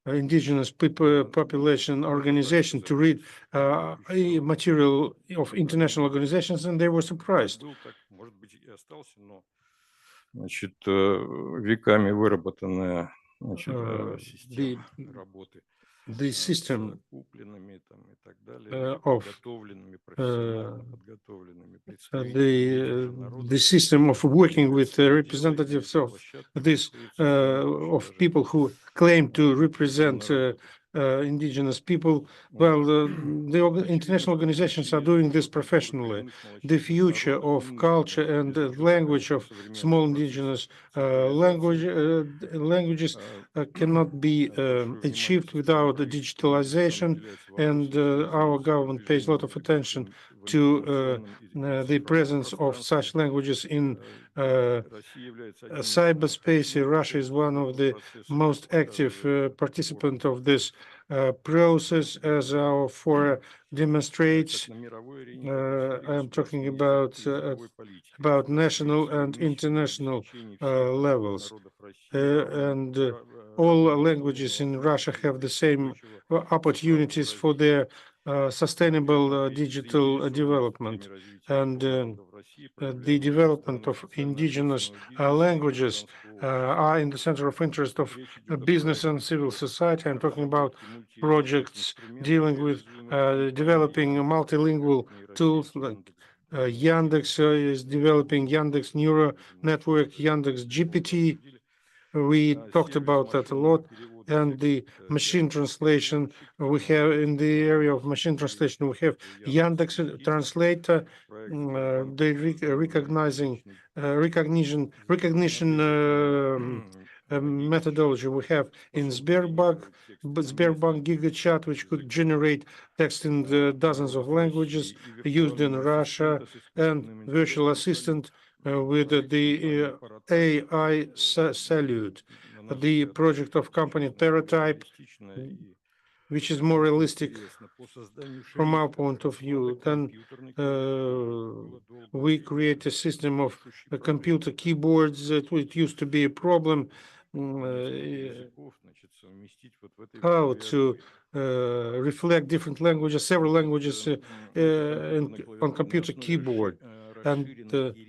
indigenous people population organization to read a material of international organizations, and they were surprised. The system of working with representatives of people who claim to represent indigenous people. Well, the international organizations are doing this professionally. The future of culture and the language of small indigenous languages cannot be achieved without the digitalization, and our government pays a lot of attention to the presence of such languages in cyberspace. Russia is one of the most active participants of this process, as our fora demonstrates. I'm talking about national and international levels. All languages in Russia have the same opportunities for their sustainable digital development. And the development of indigenous languages are in the center of interest of business and civil society. I'm talking about projects dealing with developing multilingual tools like Yandex is developing Yandex Neural Network, Yandex GPT. We talked about that a lot. And the machine translation, we have in the area of machine translation, we have Yandex Translator, recognition methodology we have in Sberbank GigaChat, which could generate text in the dozens of languages used in Russia, and virtual assistant with the AI Salute, the project of company Paratype, which is more realistic from our point of view. Then we create a system of computer keyboards. It used to be a problem how to reflect different languages, several languages on computer keyboard. And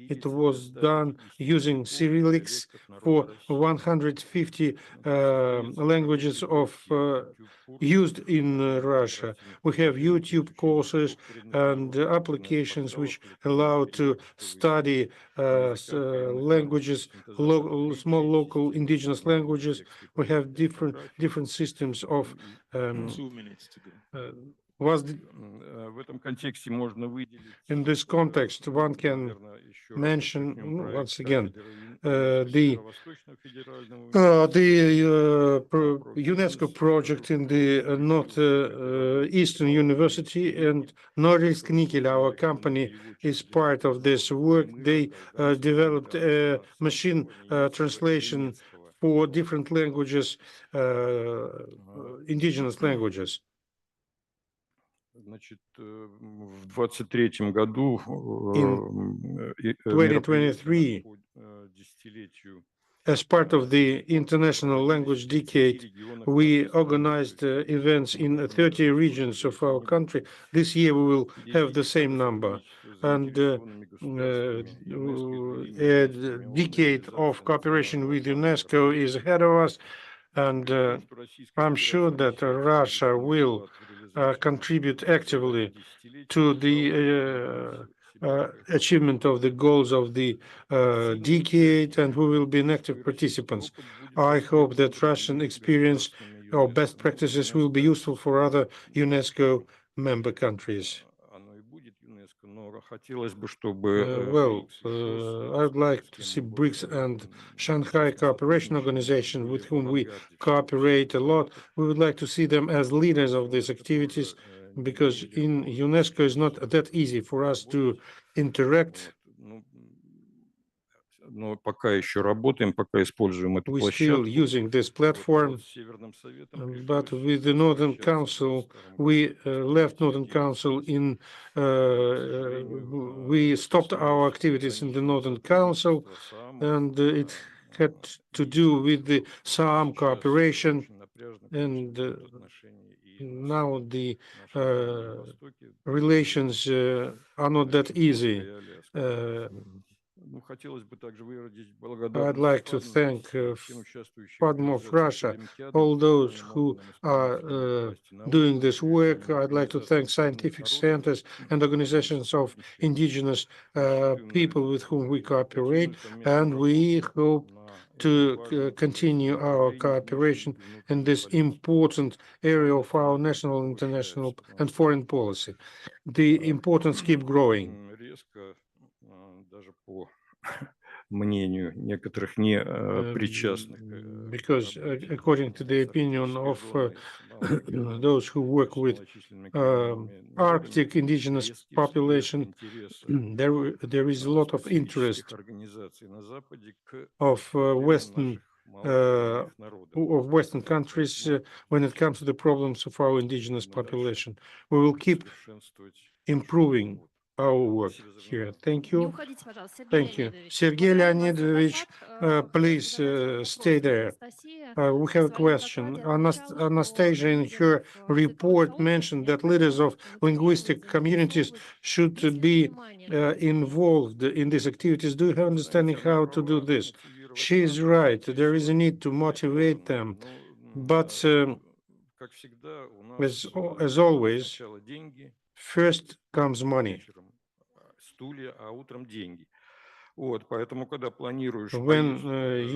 it was done using Cyrillics for 150 languages used in Russia. We have YouTube courses and applications which allow to study languages, small local indigenous languages. We have different systems of in this context, one can mention once again the UNESCO project in the Northeastern University, and Norilsk Nickel, our company, is part of this work. They developed a machine translation for different languages, indigenous languages. В 23-м году in 2023, as part of the International Language Decade, we organized events in 30 regions of our country. This year we will have the same number. And a decade of cooperation with UNESCO is ahead of us. And I'm sure that Russia will contribute actively to the achievement of the goals of the decade, and we will be an active participants. I hope that Russian experience or best practices will be useful for other UNESCO member countries. I'd like to see BRICS and Shanghai Cooperation Organization, with whom we cooperate a lot. We would like to see them as leaders of these activities, because in UNESCO it's not that easy for us to interact. We're still using this platform, but with the Northern Council, we left Northern Council in, we stopped our activities in the Northern Council, and it had to do with the SAM cooperation, and now the relations are not that easy. I'd like to thank Forum of Russia, all those who are doing this work. I'd like to thank scientific centers and organizations of indigenous people with whom we cooperate, and we hope to continue our cooperation in this important area of our national, international, and foreign policy. The importance keeps growing. Because according to the opinion of those who work with Arctic indigenous population, there is a lot of interest of Western countries when it comes to the problems of our indigenous population. We will keep improving our work here. Thank Не you. уходите, пожалуйста, Thank you. Леонидович. Сергей Благодарю вас за Леонидович, доклад. please Задать stay вопрос. there. Анастасия We в have a своем question. докладе отмечала, Anastasia, in что her лидеров языковых report, сообществ mentioned that leaders of linguistic communities should be involved in these activities. Do you have understanding how to do this? She is right. There is a need to motivate them. But as always, first comes money. When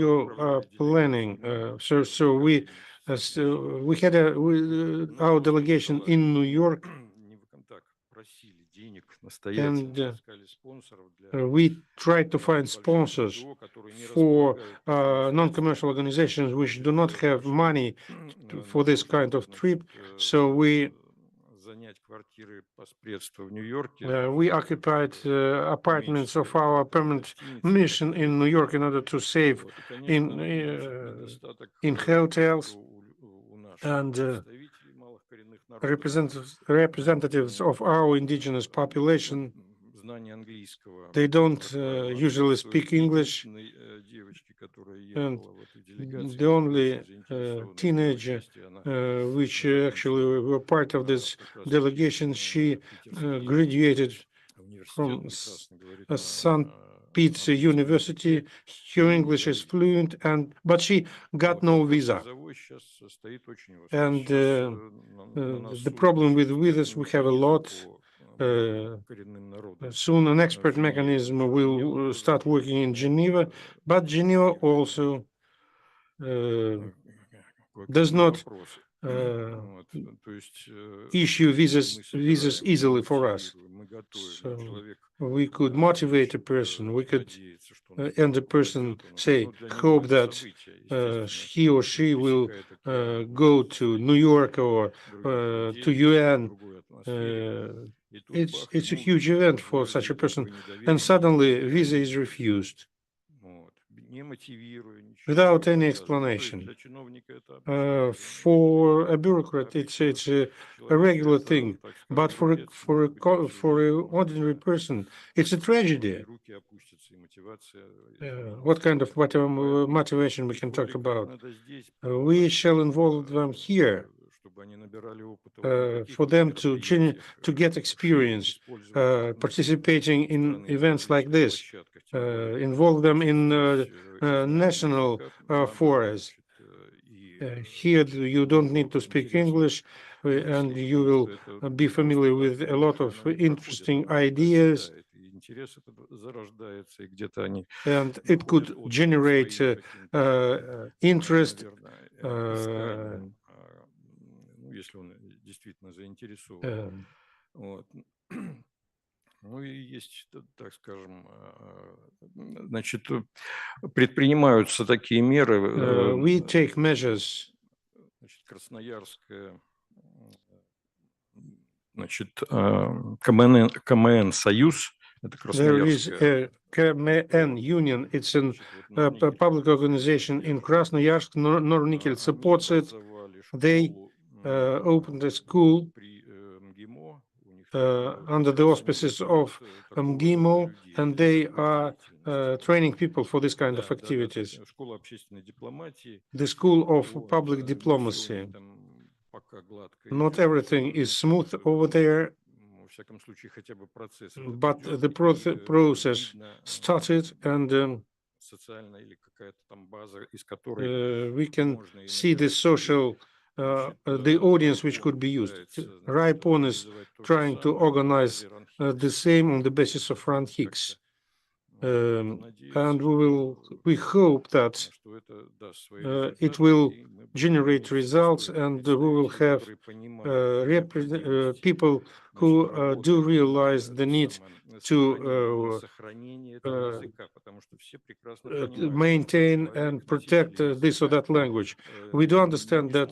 you are planning, so we had our delegation in New York, and we tried to find sponsors for non-commercial organizations which do not have money for this kind of trip. So we occupied apartments of our permanent mission in New York in order to save in hotels, and representatives of our indigenous population, they don't usually speak English, and the only teenager which actually were part of this delegation, she graduated from St. Pete's University. Her English is fluent, but she got no visa. And the problem with visas, we have a lot. Soon an expert mechanism will start working in Geneva, but Geneva also does not issue visas easily for us. So we could motivate a person, we could, and the person say, hope that he or she will go to New York or to UN. It's a huge event for such a person, and suddenly visa is refused without any explanation. For a bureaucrat, it's a regular thing, but for an ordinary person, it's a tragedy. What kind of motivation we can talk about? We shall involve them here for them to get experience participating in events like this, involve them in national forums. Here you don't need to speak English, and you will be familiar with a lot of interesting ideas, and it could generate interest. Ну и есть, так скажем, значит, предпринимаются такие меры. We take measures. Значит, Красноярская, значит, КМН Союз. There is a KMN Union. It's a public organization in Krasnoyarsk. Nornickel supports it. They opened a school under the auspices of MGIMO, and they are training people for this kind of activities. The School of Public Diplomacy. Not everything is smooth over there, but the process started, and we can see the social the audience which could be used. RIPON is trying to organize the same on the basis of Frank Hicks. And we hope that it will generate results, and we will have people who do realize the need to maintain and protect this or that language. We do understand that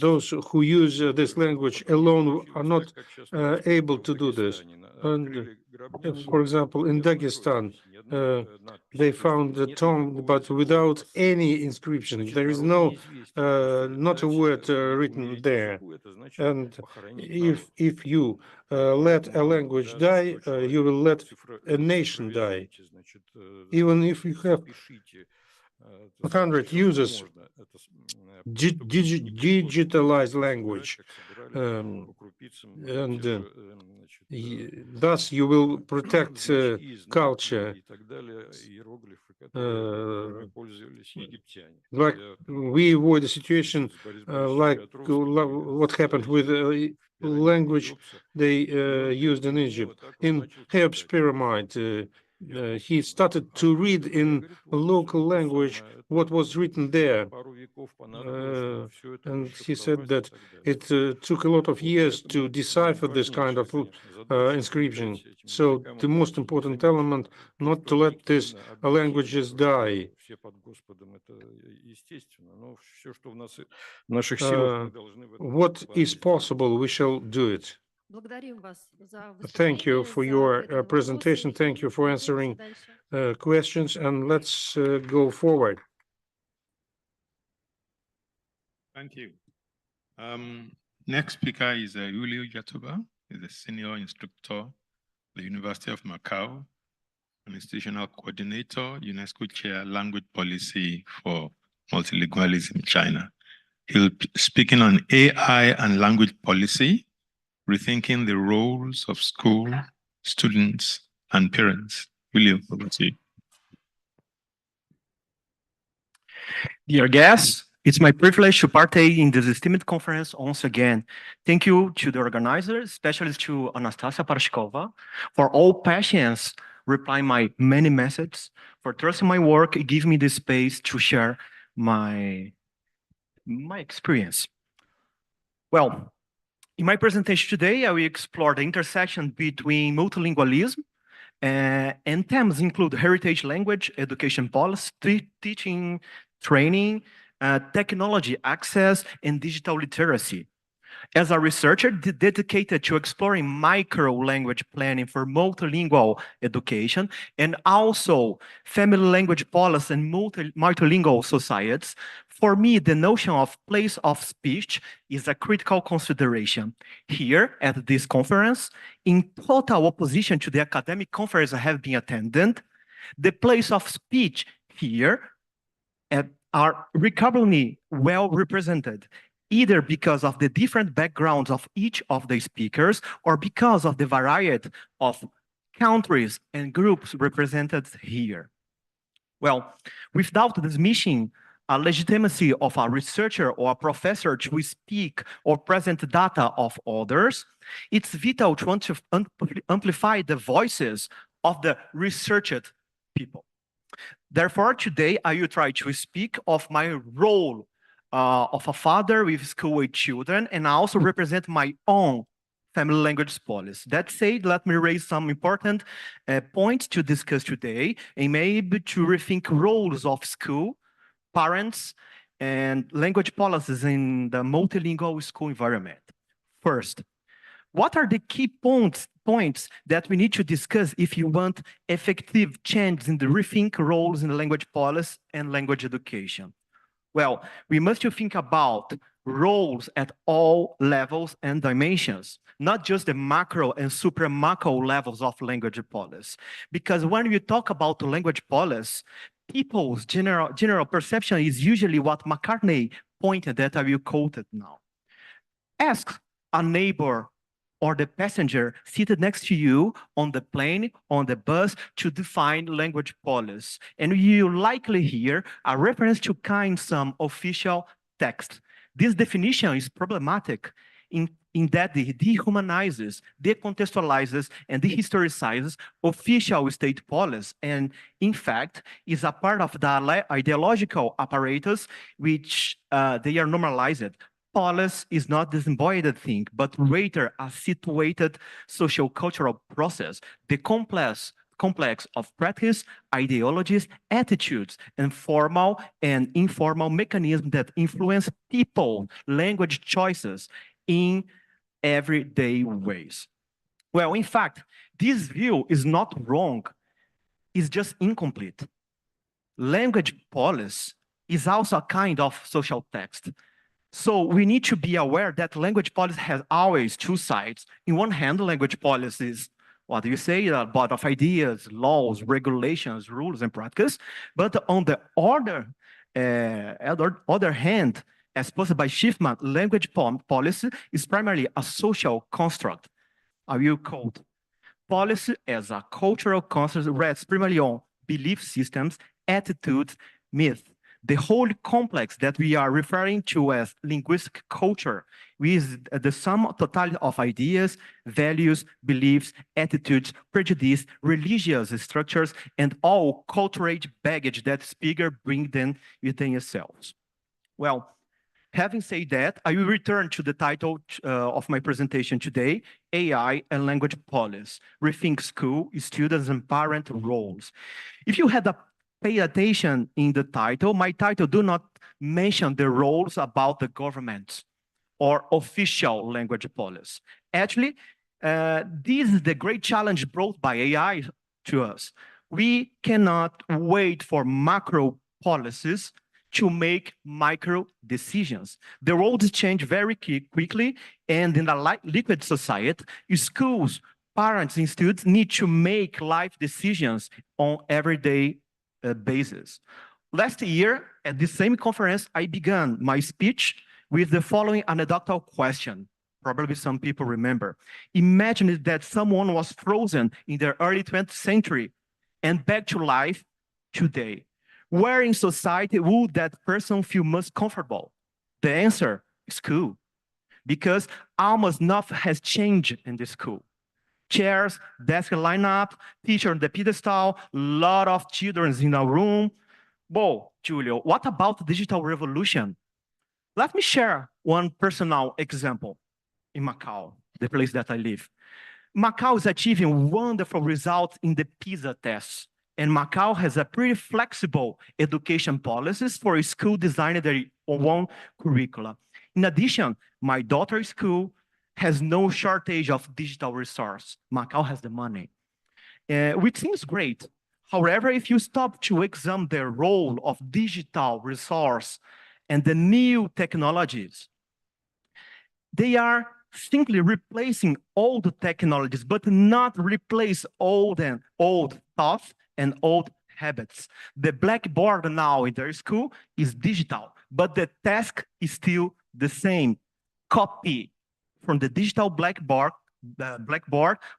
those who use this language alone are not able to do this. And for example, in Dagestan, they found the tomb, but without any inscription. There is no, not a word written there. And if you let a language die, you will let a nation die. Even if you have 100 users, digitalized language, and thus you will protect culture. Like we avoid a situation like what happened with language they used in Egypt. In Cheops pyramid, he started to read in a local language what was written there. And he said that it took a lot of years to decipher this kind of inscription. So the most important element, not to let these languages die. What is possible, we shall do it. Thank you for your presentation. Thank you for answering questions, and let's go forward. Thank you. Next speaker is Julio Jatuba. He's a senior instructor at the University of Macau, an institutional coordinator, UNESCO chair, language policy for multilingualism in China. He'll be speaking on AI and language policy, rethinking the roles of school, students, and parents. Julio, over to you. Dear guests, it's my privilege to partake in this esteemed conference once again. Thank you to the organizers, especially to Anastasia Parashkova, for all patience replying my many messages, for trusting my work, and give me the space to share my experience. Well, in my presentation today, I will explore the intersection between multilingualism and themes include heritage language, education policy, teaching, training, technology access, and digital literacy. As a researcher dedicated to exploring micro-language planning for multilingual education and also family language policy and multilingual societies, for me, the notion of place of speech is a critical consideration. Here at this conference, in total opposition to the academic conference I have been attending, the place of speech here are remarkably well represented, either because of the different backgrounds of each of the speakers or because of the variety of countries and groups represented here. Well, without dismissing a legitimacy of a researcher or a professor to speak or present data of others, it's vital to amplify the voices of the researched people. Therefore, today I will try to speak of my role of a father with school with children, and I also represent my own family language policy. That said, let me raise some important points to discuss today, and maybe to rethink roles of school, parents, and language policies in the multilingual school environment. First, what are the key points that we need to discuss if you want effective changes in the rethink roles in language policy and language education? Well, we must think about roles at all levels and dimensions, not just the macro and super macro levels of language policy. Because when we talk about language policy, people's general perception is usually what McCartney pointed that I will quote it now. Ask a neighbor or the passenger seated next to you on the plane, on the bus, to define language policy. And you likely hear a reference to some official text. This definition is problematic in in that it dehumanizes, decontextualizes, and dehistoricizes official state policy, and in fact, is a part of the ideological apparatus which they are normalized. Policy is not this embodied thing, but rather a situated social cultural process, the complex of practice, ideologies, attitudes, and formal and informal mechanisms that influence people, language choices in everyday ways. Well, in fact, this view is not wrong, it's just incomplete. Language policy is also a kind of social text. So we need to be aware that language policy has always two sides. In one hand, language policy is, what do you say, a lot of ideas, laws, regulations, rules, and practices. But on the other hand, as posed by Schiffman, language policy is primarily a social construct. I will quote, policy as a cultural construct rests primarily on belief systems, attitudes, myths. The whole complex that we are referring to as linguistic culture is the sum totality of ideas, values, beliefs, attitudes, prejudice, religious structures, and all cultural baggage that speakers bring them within themselves. Well, having said that, I will return to the title of my presentation today, AI and Language Policy, Rethink School, Students and Parent Roles. If you had pay attention in the title, my title do not mention the roles about the government or official language policy. Actually, this is the great challenge brought by AI to us. We cannot wait for macro policies to make micro decisions. The roles change very quickly, and in a liquid society, schools, parents, and students need to make life decisions on everyday basis. Last year, at the same conference, I began my speech with the following anecdotal question. Probably some people remember. Imagine that someone was frozen in the early 20th century and back to life today. Where in society would that person feel most comfortable? The answer is school, because almost nothing has changed in the school. Chairs, desk lineup, teacher on the pedestal, lot of children in a room. Whoa, Julio, what about the digital revolution? Let me share one personal example in Macau, the place that I live. Macau is achieving wonderful results in the PISA tests, and Macau has a pretty flexible education policies for a school designed their own curricula. In addition, my daughter's school has no shortage of digital resource. Macau has the money, which seems great. However, if you stop to examine the role of digital resource and the new technologies, they are simply replacing old technologies, but not replace old thoughts and old habits. The blackboard now in their school is digital, but the task is still the same. Copy from the digital blackboard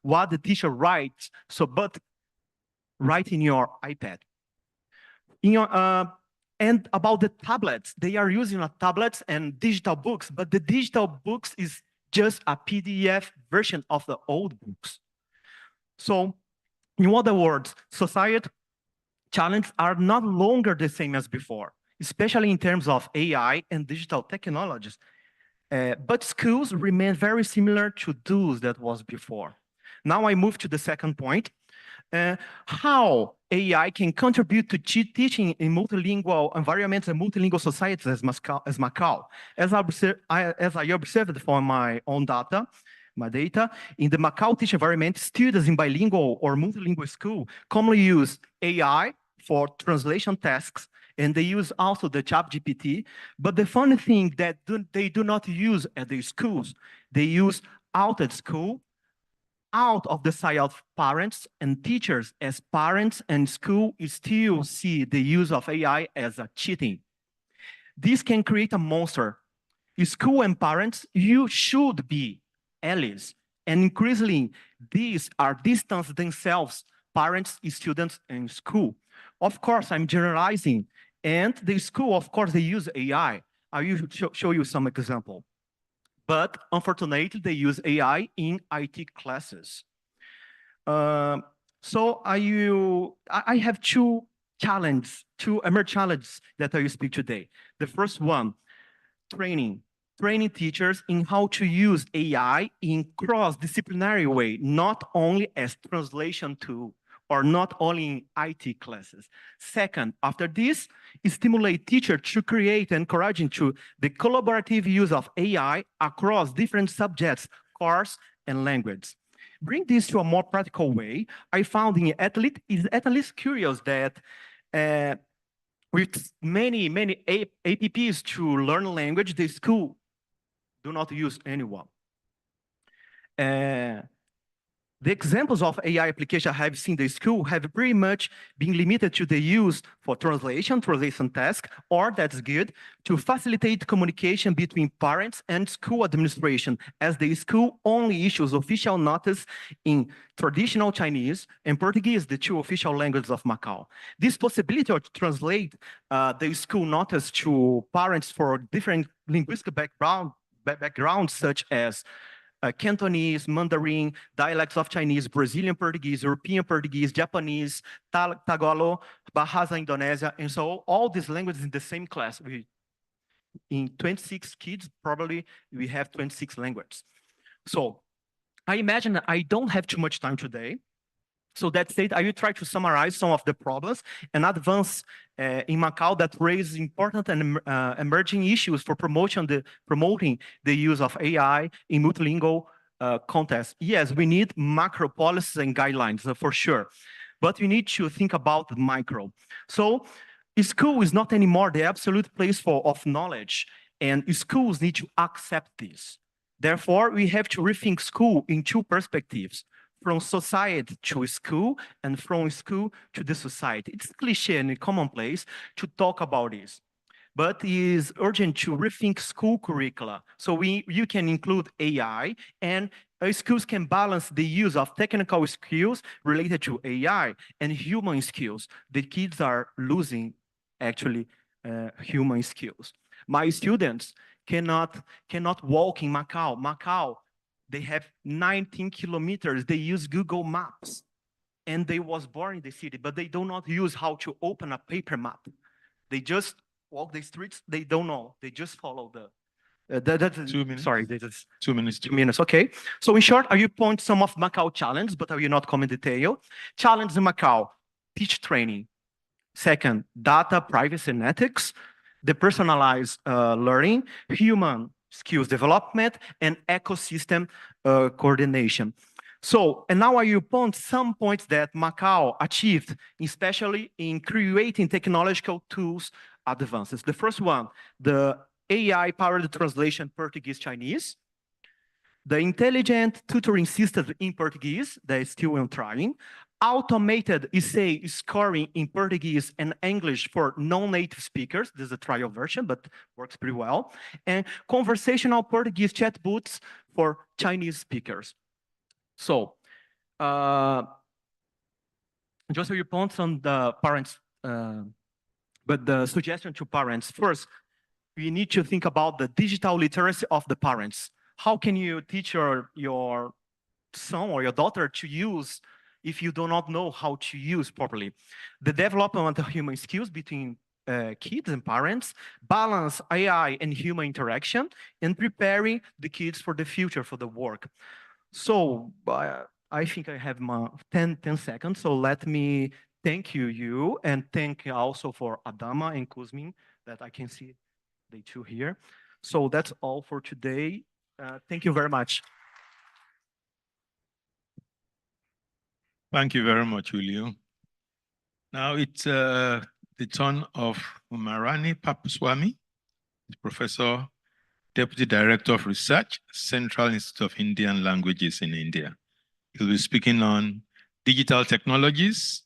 what the teacher writes, but write in your iPad. And about the tablets, they are using tablets and digital books, but the digital books is just a PDF version of the old books. So, in other words, society challenges are not longer the same as before, especially in terms of AI and digital technologies. But schools remain very similar to those that was before. Now I move to the second point. How AI can contribute to teaching in multilingual environments and multilingual societies as Macau. As I observed from my own data, in the Macau teaching environment, students in bilingual or multilingual school commonly use AI for translation tasks, and they use also the ChatGPT. But the funny thing that they do not use at the schools, they use out at school, out of the side of parents and teachers, as parents and school still see the use of AI as a cheating. This can create a monster. School and parents, you should be allies. And increasingly, these are distance themselves, parents, students, and school. Of course, I'm generalizing. And the school, of course, they use AI. I will show you some example. but unfortunately, they use AI in IT classes. So I have two emerging challenges that I will speak today. The first one, training teachers in how to use AI in cross-disciplinary way, not only as translation tool or not only in IT classes. Second, after this, stimulate teachers to create and encourage into the collaborative use of AI across different subjects, course, and language. Bring this to a more practical way. I found at least curious that with many apps to learn language, the school do not use anyone. The examples of AI application I have seen in the school have pretty much been limited to the use for translation task, or that's good, to facilitate communication between parents and school administration, as the school only issues official notice in traditional Chinese and Portuguese, the two official languages of Macau. This possibility to translate the school notice to parents for different linguistic backgrounds such as Cantonese, Mandarin, dialects of Chinese, Brazilian Portuguese, European Portuguese, Japanese, Tagalog, Bahasa Indonesia, and so all these languages in the same class. In 26 kids, probably we have 26 languages. So I imagine that I don't have too much time today. So that said, I will try to summarize some of the problems and advance in Macau that raise important and emerging issues for promoting the use of AI in multilingual context. Yes, we need macro policies and guidelines for sure, but we need to think about micro. So school is not anymore the absolute place of knowledge, and schools need to accept this. Therefore, we have to rethink school in two perspectives: from society to school and from school to the society. It's cliche and commonplace to talk about this, but it is urgent to rethink school curricula. So you can include AI, and schools can balance the use of technical skills related to AI and human skills. The kids are losing actually human skills. My students cannot walk in Macau. They have 19 kilometers. They use Google Maps, and they was born in the city, but they do not use how to open a paper map. They just walk the streets. They don't know. They just follow the. 2 minutes. Sorry, 2 minutes. 2 minutes. Okay. So in short, I will point some of Macau challenges, but I will not comment detail. Challenge in Macau: teach training. Second, data privacy and ethics, the personalized learning, human skills development, and ecosystem coordination. So, and now I will point some points that Macau achieved, especially in creating technological tools advances. The first one, the AI-powered translation Portuguese-Chinese, the intelligent tutoring system in Portuguese that is still on trying, automated essay scoring in Portuguese and English for non-native speakers. This is a trial version, but works pretty well. And conversational Portuguese chatbots for Chinese speakers. So, just a few points on the parents, but the suggestion to parents. First, we need to think about the digital literacy of the parents. How can you teach your son or your daughter to use if you do not know how to use properly? The development of human skills between kids and parents, balance AI and human interaction, and preparing the kids for the future, for the work. So I think I have my 10 seconds, so let me thank you, and thank you also for Adama and Kuzmin that I can see the two here. So that's all for today. Thank you very much. Thank you very much, Julio. Now it's the turn of Umarani Papaswamy, Professor, Deputy Director of Research, Central Institute of Indian Languages in India. He'll be speaking on digital technologies,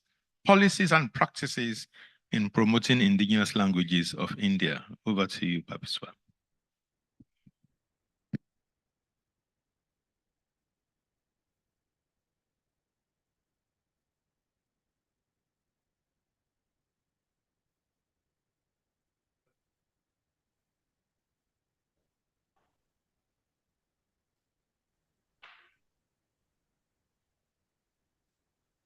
policies, and practices in promoting indigenous languages of India. Over to you, Papaswamy.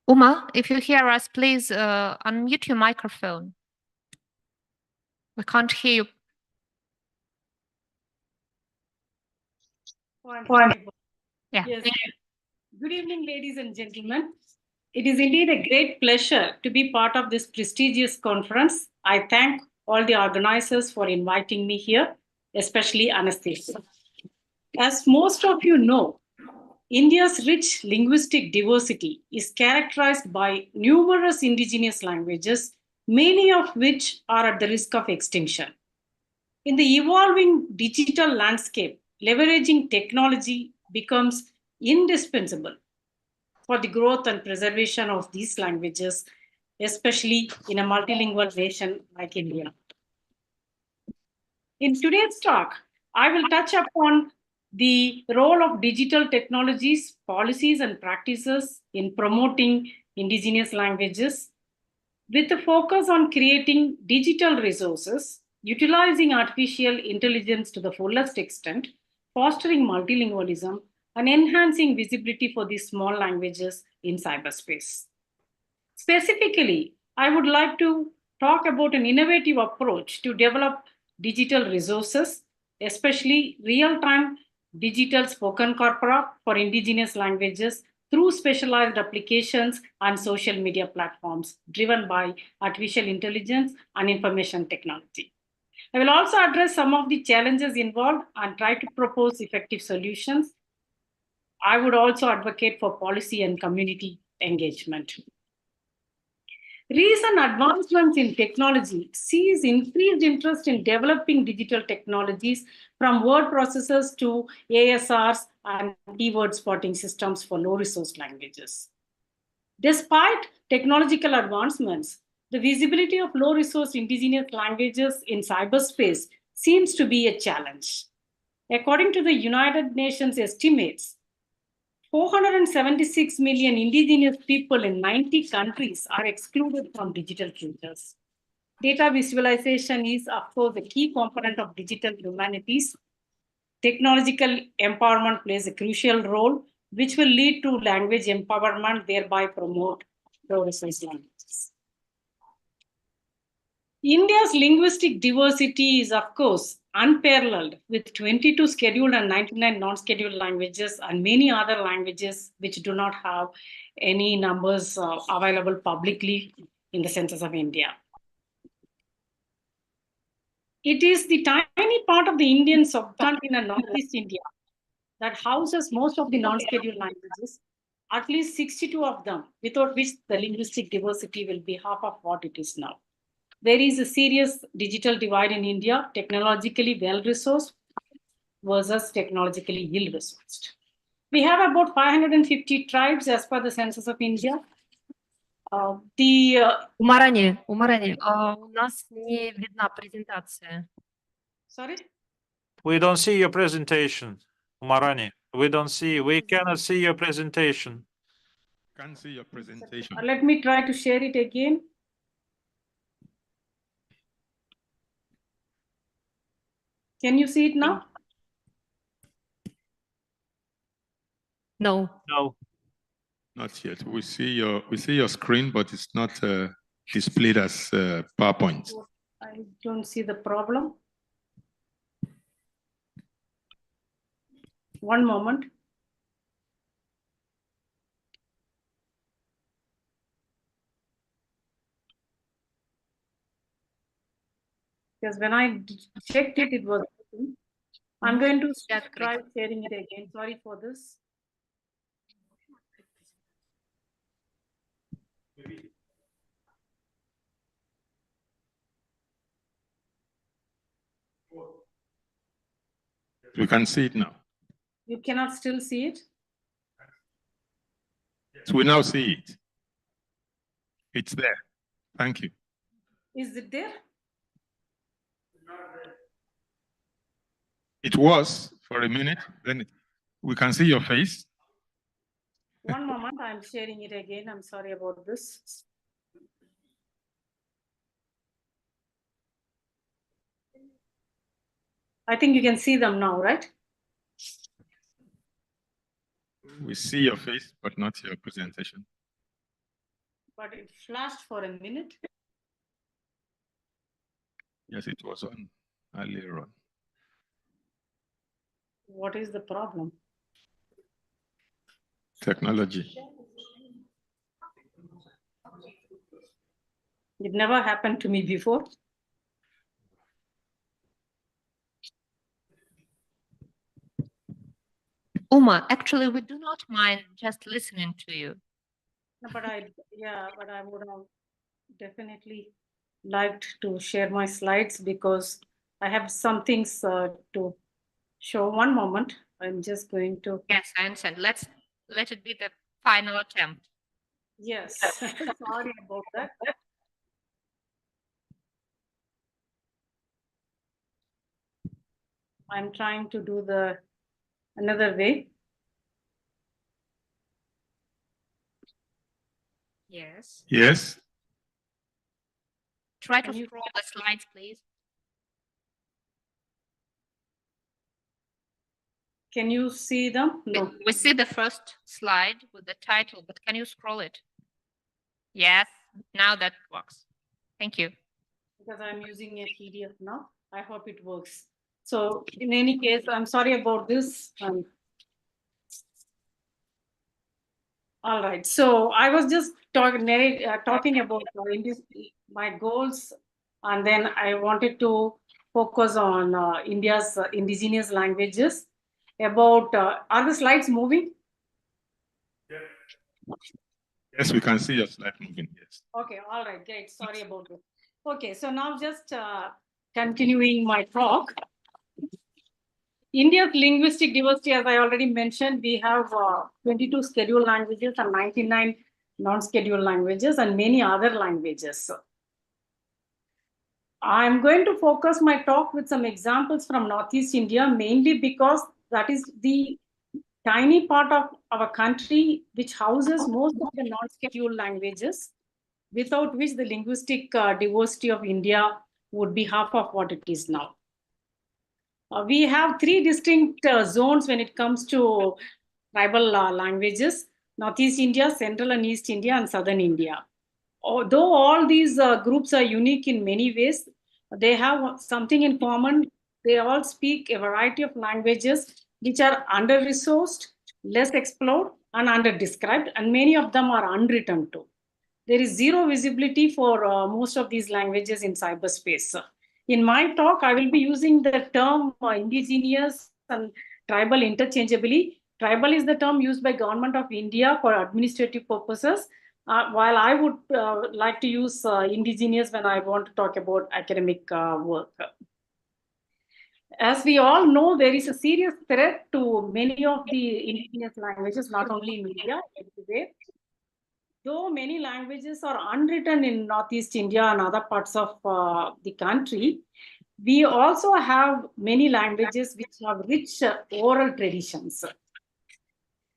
Uma, if you hear us, please unmute your microphone. We can't hear you. Yeah. Yes. Good evening, ladies and gentlemen. It is indeed a great pleasure to be part of this prestigious conference. I thank all the organizers for inviting me here, especially Anastasia. As most of you know, India's rich linguistic diversity is characterized by numerous indigenous languages, many of which are at the risk of extinction. In the evolving digital landscape, leveraging technology becomes indispensable for the growth and preservation of these languages, especially in a multilingual nation like India. In today's talk, I will touch upon the role of digital technologies, policies, and practices in promoting indigenous languages, with a focus on creating digital resources, utilizing artificial intelligence to the fullest extent, fostering multilingualism, and enhancing visibility for these small languages in cyberspace. Specifically, I would like to talk about an innovative approach to develop digital resources, especially real-time digital spoken corpora for indigenous languages through specialized applications and social media platforms driven by artificial intelligence and information technology. I will also address some of the challenges involved and try to propose effective solutions. I would also advocate for policy and community engagement. Recent advancements in technology sees increased interest in developing digital technologies from word processors to ASRs and keyword spotting systems for low-resource languages. Despite technological advancements, the visibility of low-resource indigenous languages in cyberspace seems to be a challenge. According to the United Nations estimates, 476 million indigenous people in 90 countries are excluded from digital futures. Data visualization is, of course, a key component of digital humanities. Technological empowerment plays a crucial role, which will lead to language empowerment, thereby promote low-resource languages. India's linguistic diversity is, of course, unparalleled, with 22 scheduled and 99 non-scheduled languages and many other languages which do not have any numbers available publicly in the census of India. It is the tiny part of the Indian subcontinent in Northeast India that houses most of the non-scheduled languages, at least 62 of them, without which the linguistic diversity will be half of what it is now. There is a serious digital divide in India, technologically well-resourced versus technologically ill-resourced. We have about 550 tribes as per the census of India. Умарани, у нас не видна презентация. Sorry? We don't see your presentation, Umarani. We cannot see your presentation. Can't see your presentation. Let me try to share it again. Can you see it now? No. No. Not yet. We see your screen, but it's not displayed as PowerPoint. I don't see the problem. One moment. Because when I checked it, it was working. I'm going to try sharing it again. Sorry for this. We can see it now. You cannot still see it? So we now see it. It's there. Thank you. Is it there? It was for a minute, then we can see your face. One moment, I'm sharing it again. I'm sorry about this. I think you can see them now, right? We see your face, but not your presentation. but it flashed for a minute. Yes, it was on earlier on. What is the problem? Technology. It never happened to me before. Uma, actually, we do not mind just listening to you. No, but I would have definitely liked to share my slides because I have some things to show. One moment, I'm just going to. Yes, I understand. Let it be the final attempt. Yes, sorry about that. I'm trying to do another way. Yes. Yes. Try to scroll the slides, please. Can you see them? No. We see the first slide with the title, but can you scroll it? Yes, now that works. Thank you. Because I'm using a PDF now. I hope it works. So in any case, I'm sorry about this. All right. So I was just talking about my goals, and then I wanted to focus on India's indigenous languages. About are the slides moving? Yes, we can see your slide moving. Yes. Okay. All right. Great. Sorry about this. Okay. So now just continuing my talk. India's linguistic diversity, as I already mentioned, we have 22 scheduled languages and 99 non-scheduled languages and many other languages. I'm going to focus my talk with some examples from Northeast India, mainly because that is the tiny part of our country which houses most of the non-scheduled languages, without which the linguistic diversity of India would be half of what it is now. We have three distinct zones when it comes to tribal languages: Northeast India, Central and East India, and Southern India. Although all these groups are unique in many ways, they have something in common. They all speak a variety of languages which are under-resourced, less explored, and under-described, and many of them are unwritten too. There is zero visibility for most of these languages in cyberspace. In my talk, I will be using the term indigenous and tribal interchangeably. Tribal is the term used by Government of India for administrative purposes, while I would like to use indigenous when I want to talk about academic work. As we all know, there is a serious threat to many of the indigenous languages, not only in India, everywhere. Though many languages are unwritten in Northeast India and other parts of the country, we also have many languages which have rich oral traditions.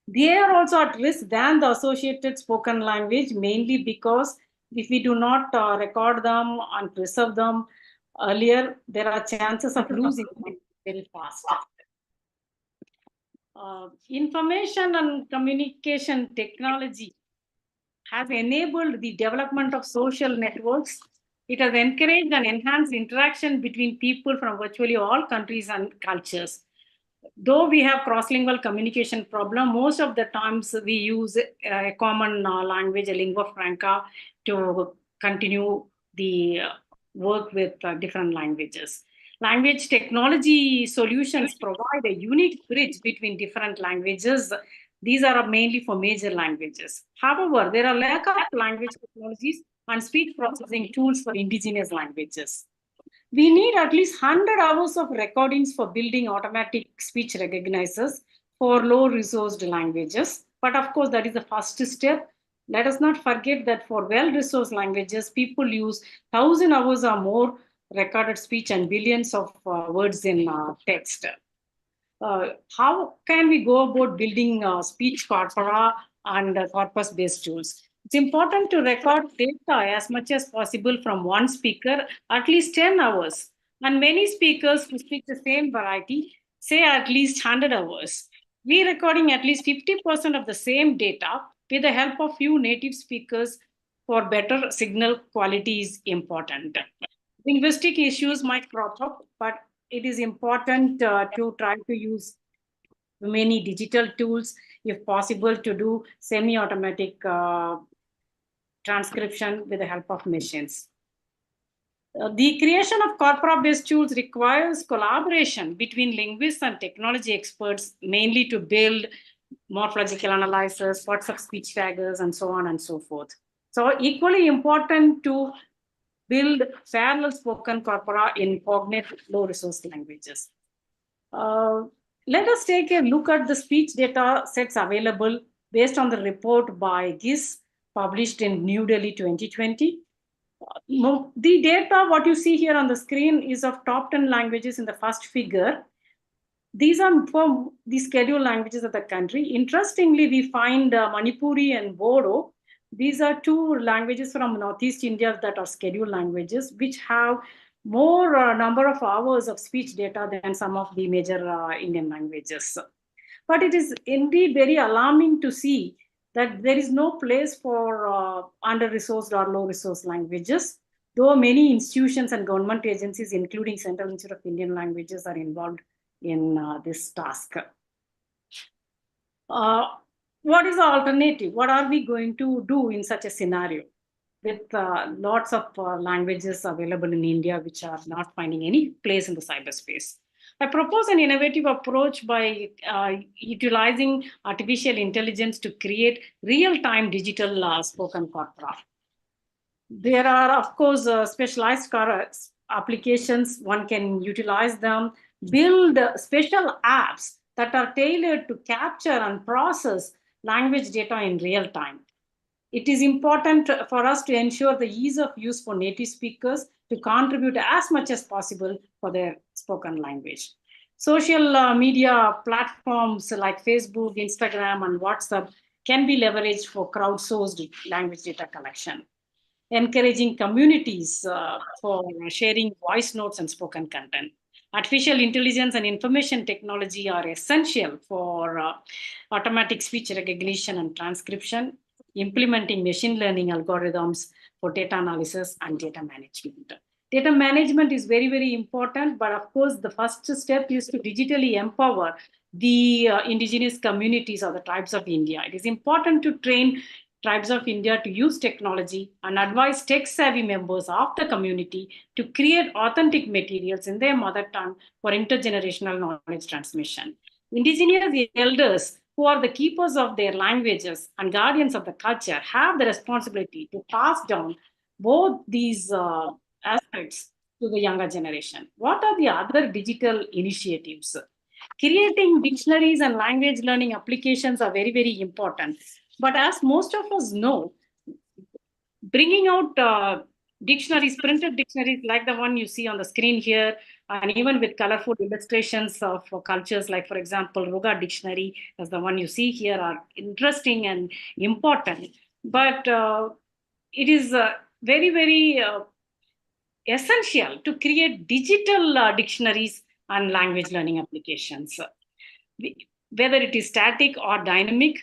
They are also at risk than the associated spoken language, mainly because if we do not record them and preserve them earlier, there are chances of losing them very fast. Information and communication technology has enabled the development of social networks. It has encouraged and enhanced interaction between people from virtually all countries and cultures. Though we have cross-lingual communication problem, most of the times we use a common language, a lingua franca, to continue the work with different languages. Language technology solutions provide a unique bridge between different languages. These are mainly for major languages. However, there are lack of language technologies and speech processing tools for indigenous languages. We need at least 100 hours of recordings for building automatic speech recognizers for low-resourced languages. But of course, that is the first step. Let us not forget that for well-resourced languages, people use 1,000 hours or more recorded speech and billions of words in text. How can we go about building speech corpora and corpus-based tools? It's important to record data as much as possible from one speaker, at least 10 hours. And many speakers who speak the same variety say at least 100 hours. We recording at least 50% of the same data with the help of few native speakers for better signal quality is important. Linguistic issues might crop up, but it is important to try to use many digital tools, if possible, to do semi-automatic transcription with the help of machines. The creation of corpora-based tools requires collaboration between linguists and technology experts, mainly to build morphological analysis, parts of speech taggers, and so on and so forth. So equally important to build parallel spoken corpora in cognate low-resource languages. Let us take a look at the speech data sets available based on the report by GIS published in New Delhi 2020. The data, what you see here on the screen, is of top 10 languages in the first figure. These are from the scheduled languages of the country. Interestingly, we find Manipuri and Bodo. These are two languages from Northeast India that are scheduled languages, which have more number of hours of speech data than some of the major Indian languages. But it is indeed very alarming to see that there is no place for under-resourced or low-resource languages, though many institutions and government agencies, including Central Institute of Indian Languages, are involved in this task. What is the alternative? What are we going to do in such a scenario with lots of languages available in India which are not finding any place in the cyberspace? I propose an innovative approach by utilizing artificial intelligence to create real-time digital spoken corpora. There are, of course, specialized applications. One can utilize them, build special apps that are tailored to capture and process language data in real time. It is important for us to ensure the ease of use for native speakers to contribute as much as possible for their spoken language. Social media platforms like Facebook, Instagram, and WhatsApp can be leveraged for crowdsourced language data collection. Encouraging communities for sharing voice notes and spoken content. Artificial intelligence and information technology are essential for automatic speech recognition and transcription, implementing machine learning algorithms for data analysis and data management. Data management is very, very important, but of course, the first step is to digitally empower the indigenous communities or the tribes of India. It is important to train tribes of India to use technology and advise tech-savvy members of the community to create authentic materials in their mother tongue for intergenerational knowledge transmission. Indigenous elders, who are the keepers of their languages and guardians of the culture, have the responsibility to pass down both these aspects to the younger generation. What are the other digital initiatives? Creating dictionaries and language learning applications are very, very important. But as most of us know, bringing out dictionaries, printed dictionaries like the one you see on the screen here, and even with colorful illustrations of cultures, like, for example, Ruga Dictionary, as the one you see here, are interesting and important. But it is very, very essential to create digital dictionaries and language learning applications. Whether it is static or dynamic,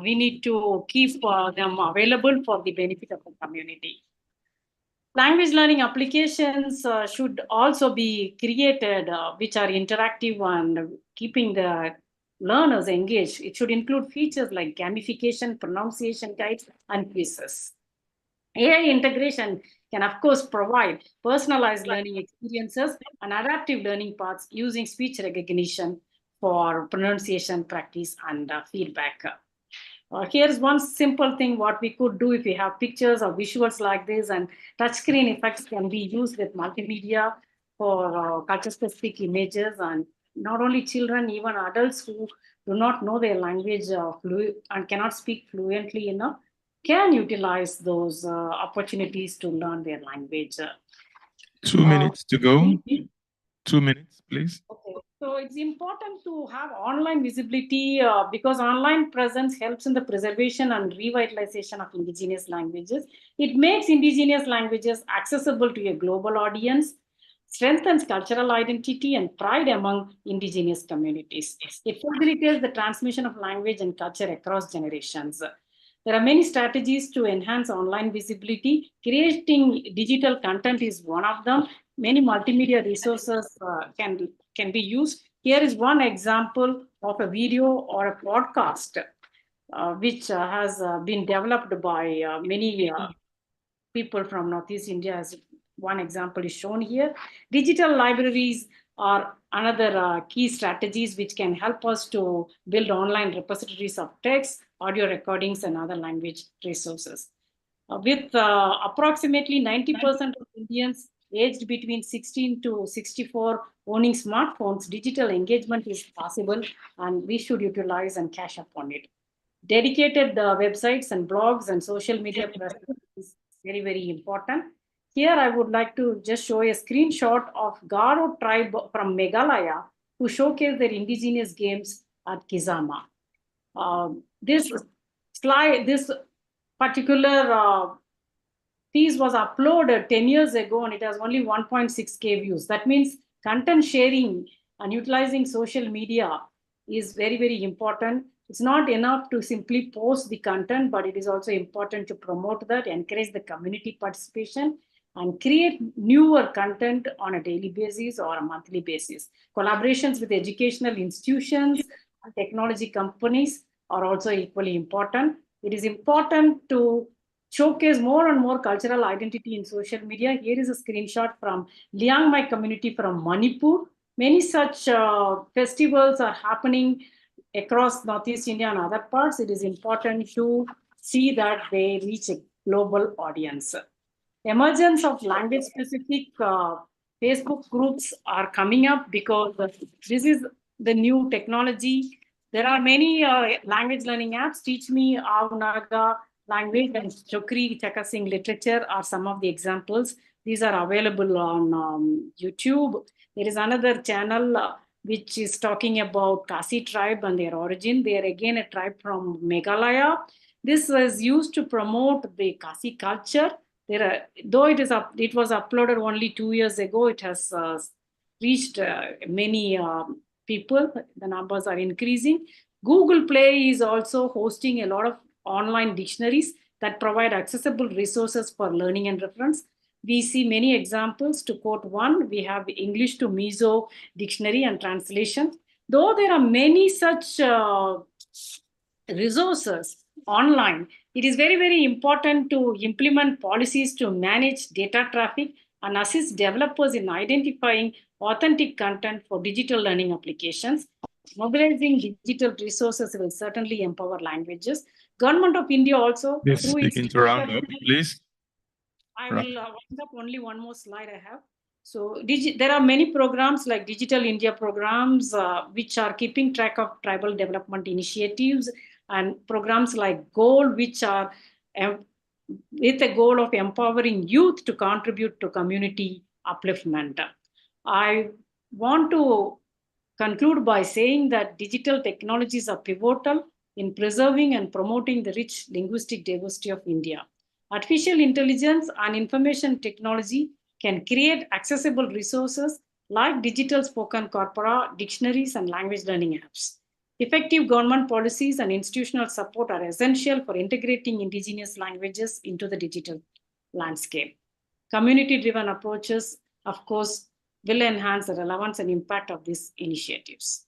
we need to keep them available for the benefit of the community. Language learning applications should also be created which are interactive and keeping the learners engaged. It should include features like gamification, pronunciation guides, and quizzes. AI integration can, of course, provide personalized learning experiences and adaptive learning paths using speech recognition for pronunciation practice and feedback. Here's one simple thing what we could do if we have pictures or visuals like this, and touchscreen effects can be used with multimedia for culture-specific images. And not only children, even adults who do not know their language and cannot speak fluently enough can utilize those opportunities to learn their language. 2 minutes to go. 2 minutes, please. Okay. So it's important to have online visibility because online presence helps in the preservation and revitalization of indigenous languages. It makes indigenous languages accessible to a global audience, strengthens cultural identity and pride among indigenous communities. It facilitates the transmission of language and culture across generations. There are many strategies to enhance online visibility. Creating digital content is one of them. Many multimedia resources can be used. Here is one example of a video or a podcast which has been developed by many people from Northeast India, as one example is shown here. Digital libraries are another key strategies which can help us to build online repositories of text, audio recordings, and other language resources. With approximately 90% of Indians aged between 16 to 64 owning smartphones, digital engagement is possible, and we should utilize and cash upon it. Dedicated websites and blogs and social media presence is very, very important. Here, I would like to just show a screenshot of Garo tribe from Meghalaya who showcase their indigenous games at Kizama. This particular piece was uploaded 10 years ago and it has only 1.6K views. That means content sharing and utilizing social media is very, very important. It's not enough to simply post the content, but it is also important to promote that, encourage the community participation, and create newer content on a daily basis or a monthly basis. Collaborations with educational institutions and technology companies are also equally important. It is important to showcase more and more cultural identity in social media. Here is a screenshot from Liang Mai community from Manipur. Many such festivals are happening across Northeast India and other parts. It is important to see that they reach a global audience. Emergence of language-specific Facebook groups are coming up because this is the new technology. There are many language learning apps. Teach Me Naga language and Chokri Chakasing literature are some of the examples. These are available on YouTube. There is another channel which is talking about Kasi tribe and their origin. They are again a tribe from Meghalaya. This was used to promote the Kasi culture. Though it was uploaded only 2 years ago, it has reached many people. The numbers are increasing. Google Play is also hosting a lot of online dictionaries that provide accessible resources for learning and reference. We see many examples. To quote one, we have English to Mizo dictionary and translation. Though there are many such resources online, it is very, very important to implement policies to manage data traffic and assist developers in identifying authentic content for digital learning applications. Mobilizing digital resources will certainly empower languages. Government of India also. Yes, begin to round up, please. I will wind up only one more slide I have. So there are many programs like Digital India programs, which are keeping track of tribal development initiatives, and programs like GOAL, which are with the goal of empowering youth to contribute to community upliftment. I want to conclude by saying that digital technologies are pivotal in preserving and promoting the rich linguistic diversity of India. Artificial intelligence and information technology can create accessible resources like digital spoken corpora, dictionaries, and language learning apps. Effective government policies and institutional support are essential for integrating indigenous languages into the digital landscape. Community-driven approaches, of course, will enhance the relevance and impact of these initiatives.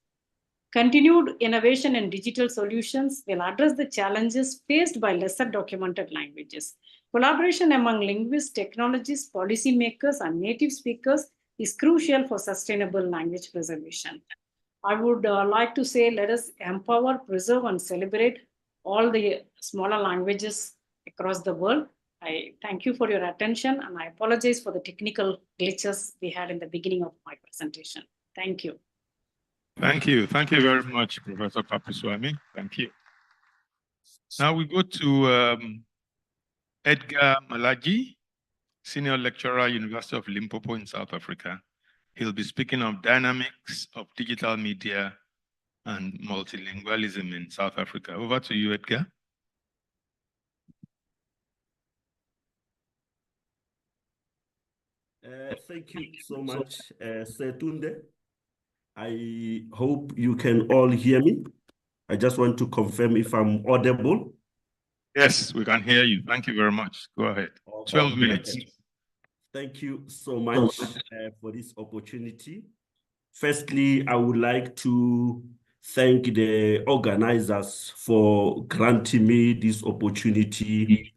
Continued innovation in digital solutions will address the challenges faced by lesser documented languages. Collaboration among linguists, technologists, policymakers, and native speakers is crucial for sustainable language preservation. I would like to say, let us empower, preserve, and celebrate all the smaller languages across the world. I thank you for your attention, and I apologize for the technical glitches we had in the beginning of my presentation. Thank you. Thank you. Thank you very much, Professor Papuswamy. Thank you. Now we go to Edgar Malaji, Senior Lecturer, University of Limpopo in South Africa. He'll be speaking of dynamics of digital media and multilingualism in South Africa. Over to you, Edgar. Thank you so much, Setunde. I hope you can all hear me. I just want to confirm if I'm audible. Yes, we can hear you. Thank you very much. Go ahead. 12 minutes. Thank you so much for this opportunity. Firstly, I would like to thank the organizers for granting me this opportunity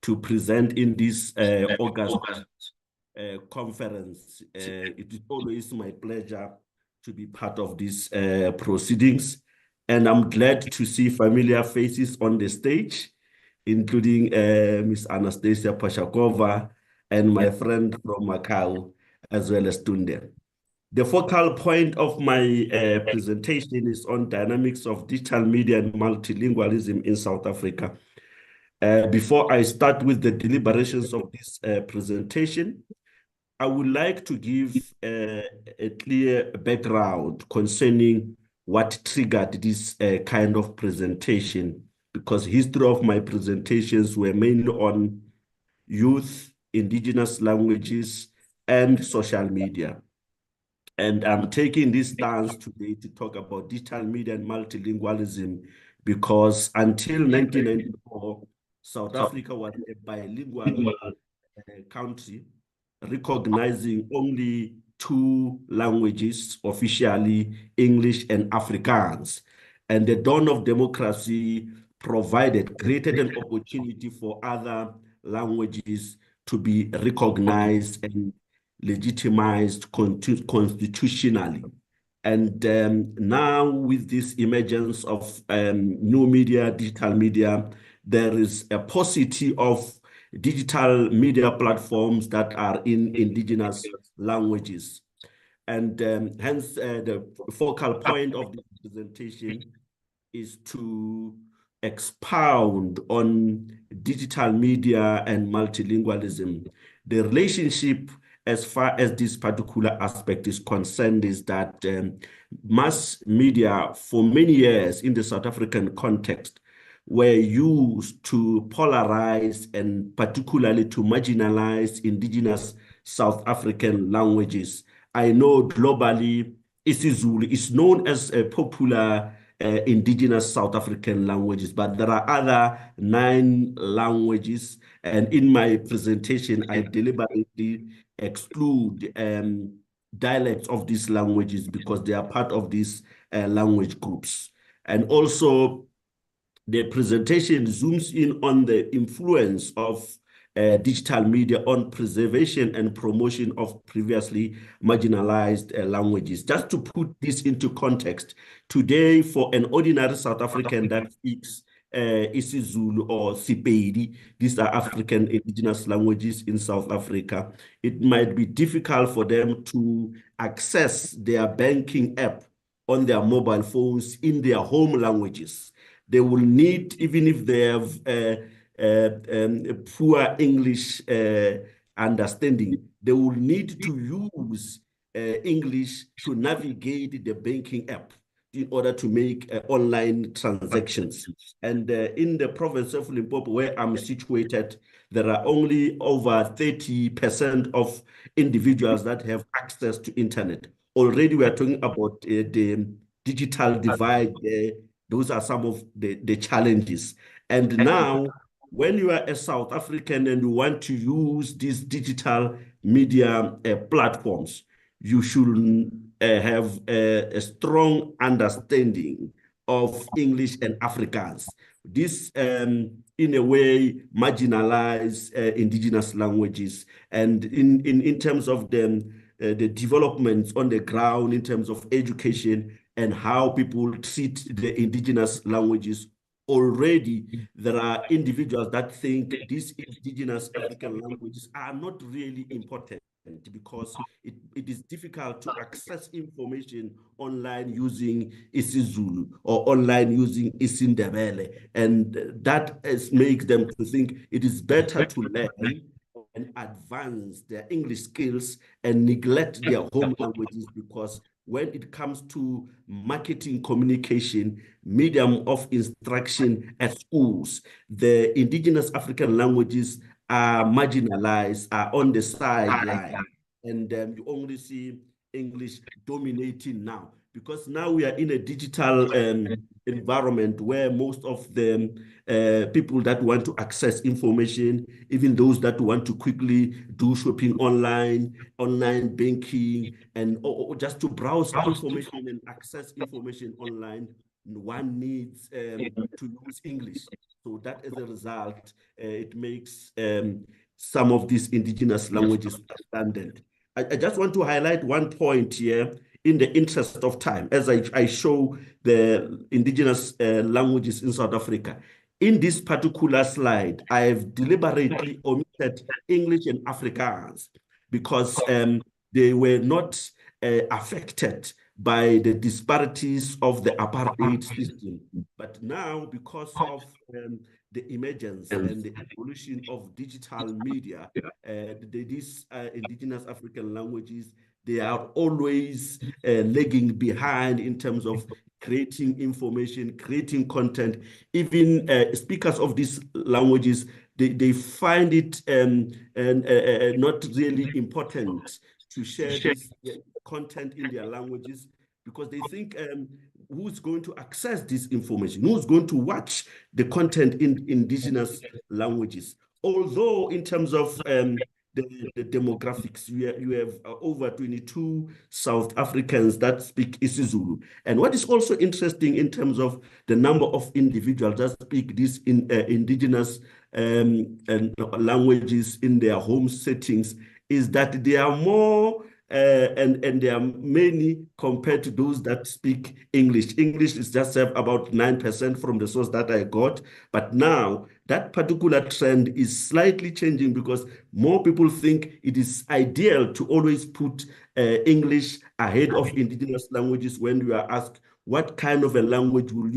to present in this August conference. It is always my pleasure to be part of these proceedings, and I'm glad to see familiar faces on the stage, including Ms. Anastasia Pashakova and my friend from Macau, as well as Tunde. The focal point of my presentation is on dynamics of digital media and multilingualism in South Africa. Before I start with the deliberations of this presentation, I would like to give a clear background concerning what triggered this kind of presentation, because history of my presentations were mainly on youth, indigenous languages, and social media. And I'm taking this stance today to talk about digital media and multilingualism because until 1994, South Africa was a bilingual country, recognizing only two languages officially, English and Afrikaans. And the dawn of democracy created an opportunity for other languages to be recognized and legitimized constitutionally. And now with this emergence of new media, digital media, there is a paucity of digital media platforms that are in indigenous languages. And hence the focal point of the presentation is to expound on digital media and multilingualism. The relationship as far as this particular aspect is concerned is that mass media for many years in the South African context were used to polarize and particularly to marginalize indigenous South African languages. I know globally isiZulu is known as a popular indigenous South African languages, but there are other 9 languages. And in my presentation, I deliberately exclude dialects of these languages because they are part of these language groups. And also, the presentation zooms in on the influence of digital media on preservation and promotion of previously marginalized languages. Just to put this into context, today for an ordinary South African that speaks isiZulu or Sepedi, these are African indigenous languages in South Africa, it might be difficult for them to access their banking app on their mobile phones in their home languages. They will need, even if they have poor English understanding, they will need to use English to navigate the banking app in order to make online transactions. And in the province of Limpopo, where I'm situated, there are only over 30% of individuals that have access to internet. Already we are talking about the digital divide. Those are some of the challenges. And now, when you are a South African and you want to use these digital media platforms, you should have a strong understanding of English and Afrikaans. This, in a way, marginalize indigenous languages. And in terms of the developments on the ground, in terms of education, and how people treat the indigenous languages, already there are individuals that think these indigenous African languages are not really important because it is difficult to access information online using isiZulu or online using isiNdebele. And that makes them to think it is better to learn and advance their English skills and neglect their home languages, because when it comes to marketing, communication, medium of instruction at schools, the indigenous African languages are marginalized, are on the sideline. And you only see English dominating now because now we are in a digital environment where most of the people that want to access information, even those that want to quickly do shopping online banking, and or just to browse information and access information online, one needs to use English. So that as a result, it makes some of these indigenous languages redundant. I just want to highlight one point here in the interest of time, as I show the indigenous languages in South Africa. In this particular slide, I have deliberately omitted English and Afrikaans because they were not affected by the disparities of the apartheid system. But now, because of the emergence and the evolution of digital media, these indigenous African languages, they are always lagging behind in terms of creating information, creating content. Even speakers of these languages, they find it not really important to share this content in their languages, because they think who's going to access this information? Who's going to watch the content in indigenous languages? Although in terms of the demographics, you have over 22 South Africans that speak isiZulu. And what is also interesting in terms of the number of individuals that speak these indigenous languages in their home settings is that they are more and there are many compared to those that speak English. English is just about 9% from the source that I got. But now that particular trend is slightly changing because more people think it is ideal to always put English ahead of indigenous languages when you are asked what kind of a language would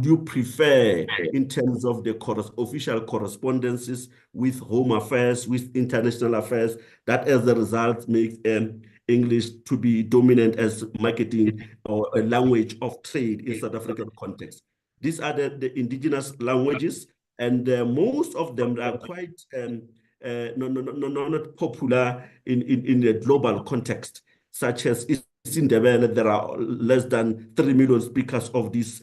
you prefer in terms of the official correspondences with home affairs, with international affairs. That as a result makes English to be dominant as marketing or a language of trade in South African context. These are the indigenous languages, and most of them are quite not popular in the global context, such as Sindebele. There are less than 3 million speakers of these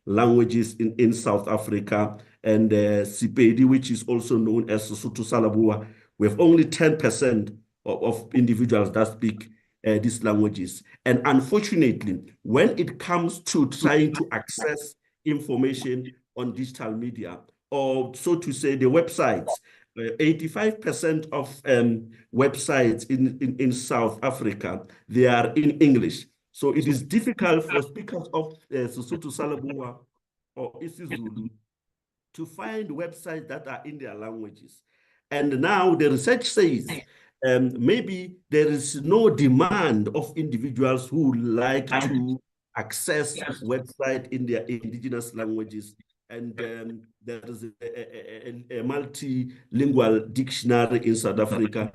languages in South Africa, and Sepedi, which is also known as Sotho Salabua, we have only 10% of individuals that speak these languages. And unfortunately, when it comes to trying to access information on digital media, or so to say, the websites, 85% of websites in South Africa, they are in English. So it is difficult for speakers of Sesotho Salabua or isiZulu to find websites that are in their languages. And now the research says maybe there is no demand of individuals who like to access websites in their indigenous languages. And there is a multilingual dictionary in South Africa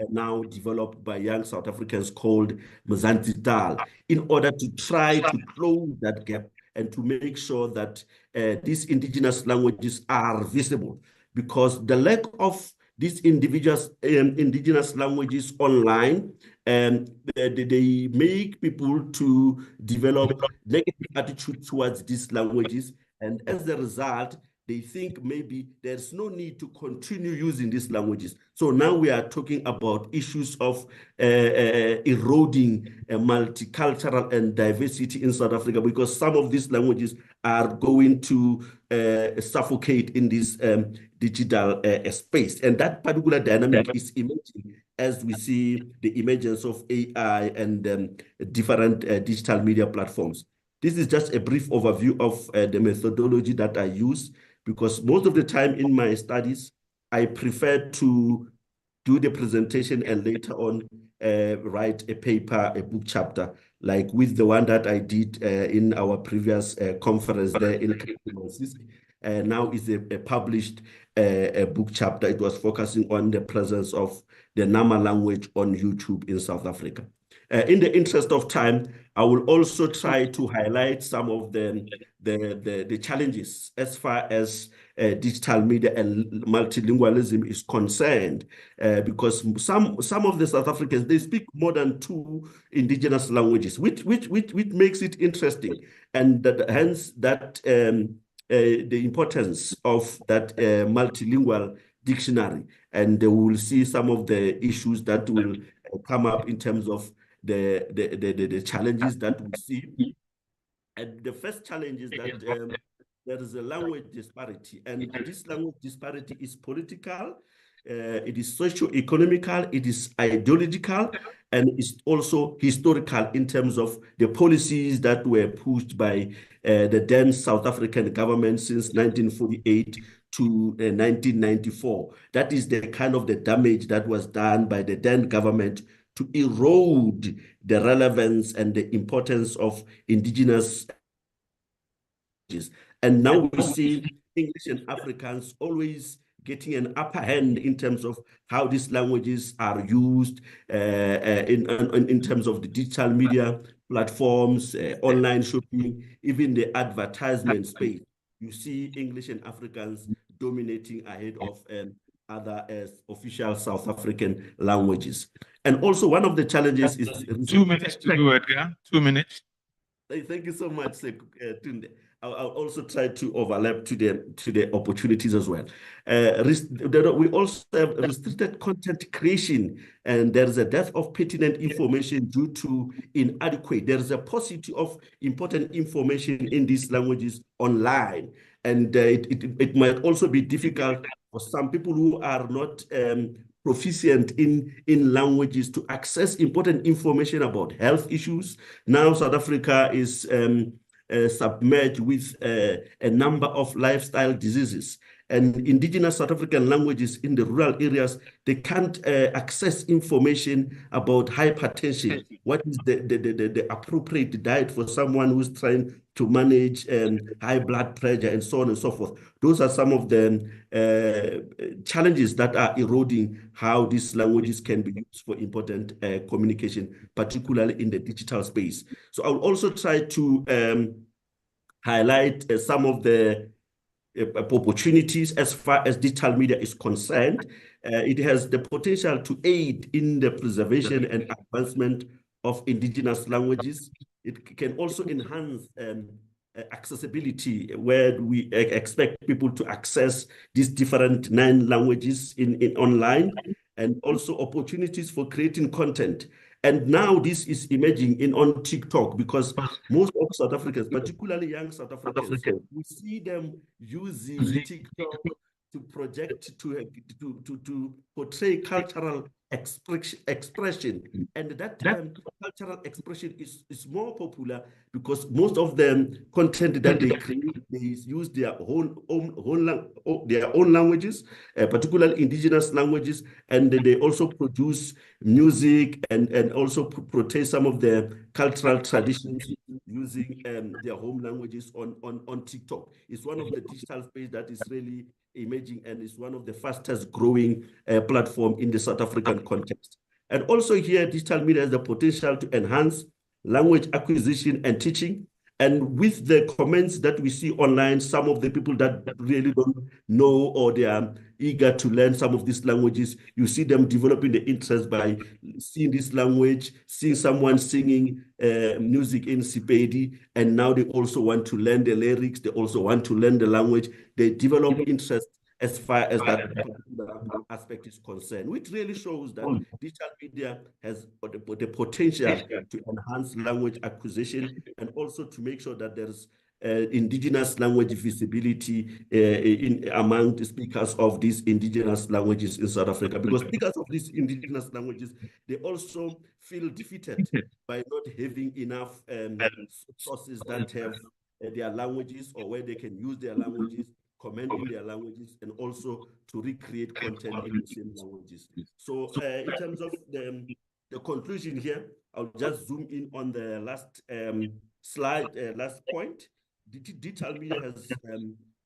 now developed by young South Africans called Mzansi Dal, in order to try to close that gap and to make sure that these indigenous languages are visible, because the lack of these indigenous languages online, they make people to develop negative attitude towards these languages. And as a result, they think maybe there's no need to continue using these languages. So now we are talking about issues of eroding multicultural and diversity in South Africa, because some of these languages are going to suffocate in this digital space. And that particular dynamic is emerging as we see the emergence of AI and different digital media platforms. This is just a brief overview of the methodology that I use, because most of the time in my studies, I prefer to do the presentation and later on write a paper, a book chapter, like with the one that I did in our previous conference there in now is a published book chapter. It was focusing on the presence of the Nama language on YouTube in South Africa. In the interest of time, I will also try to highlight some of the challenges as far as digital media and multilingualism is concerned, because some of the South Africans, they speak more than 2 indigenous languages, which makes it interesting, and hence that the importance of that multilingual dictionary. And we will see some of the issues that will come up in terms of the challenges that we see. And the first challenge is that there is a language disparity, and this language disparity is political, it is socio-economical, it is ideological, and it's also historical in terms of the policies that were pushed by the then South African government since 1948 to 1994. That is the kind of the damage that was done by the then government to erode the relevance and the importance of indigenous languages. And now we see English and Afrikaans always getting an upper hand in terms of how these languages are used in terms of the digital media platforms, online shopping, even the advertisement space. You see English and Afrikaans dominating ahead of other official South African languages. And also one of the challenges is 2 minutes to go, Edgar. 2 minutes. Thank you so much, Tunde. I'll also try to overlap to the opportunities as well. We also have restricted content creation, and there is a dearth of pertinent information due to inadequate. There is a paucity of important information in these languages online, and it might also be difficult for some people who are not proficient in languages to access important information about health issues. Now South Africa is submerged with a number of lifestyle diseases, and indigenous South African languages in the rural areas, they can't access information about hypertension. What is the appropriate diet for someone who's trying to manage high blood pressure and so on and so forth. Those are some of the challenges that are eroding how these languages can be used for important communication, particularly in the digital space. So I will also try to highlight some of the opportunities as far as digital media is concerned. It has the potential to aid in the preservation and advancement of indigenous languages. It can also enhance accessibility, where we expect people to access these different 9 languages in online, and also opportunities for creating content. And now this is emerging on TikTok, because most of South Africans, particularly young South Africans, we see them using TikTok to project, to portray cultural expression. And that cultural expression is more popular because most of them content that they create, they use their own languages, particularly indigenous languages, and they also produce music and also portray some of their cultural traditions using their home languages on TikTok. It's one of the digital space that is really emerging, and is one of the fastest growing platform in the South African context. And also here, digital media has the potential to enhance language acquisition and teaching. And with the comments that we see online, some of the people that really don't know, or they are eager to learn some of these languages, you see them developing the interest by seeing this language, seeing someone singing music in Sepedi, and now they also want to learn the lyrics, they also want to learn the language. They develop interest as far as that particular aspect is concerned, which really shows that digital media has the potential to enhance language acquisition, and also to make sure that there's indigenous language visibility among the speakers of these indigenous languages in South Africa. Because speakers of these indigenous languages, they also feel defeated by not having enough sources that have their languages, or where they can use their languages, comment in their languages, and also to recreate content in the same languages. So in terms of the conclusion here, I'll just zoom in on the last slide, last point. Digital media has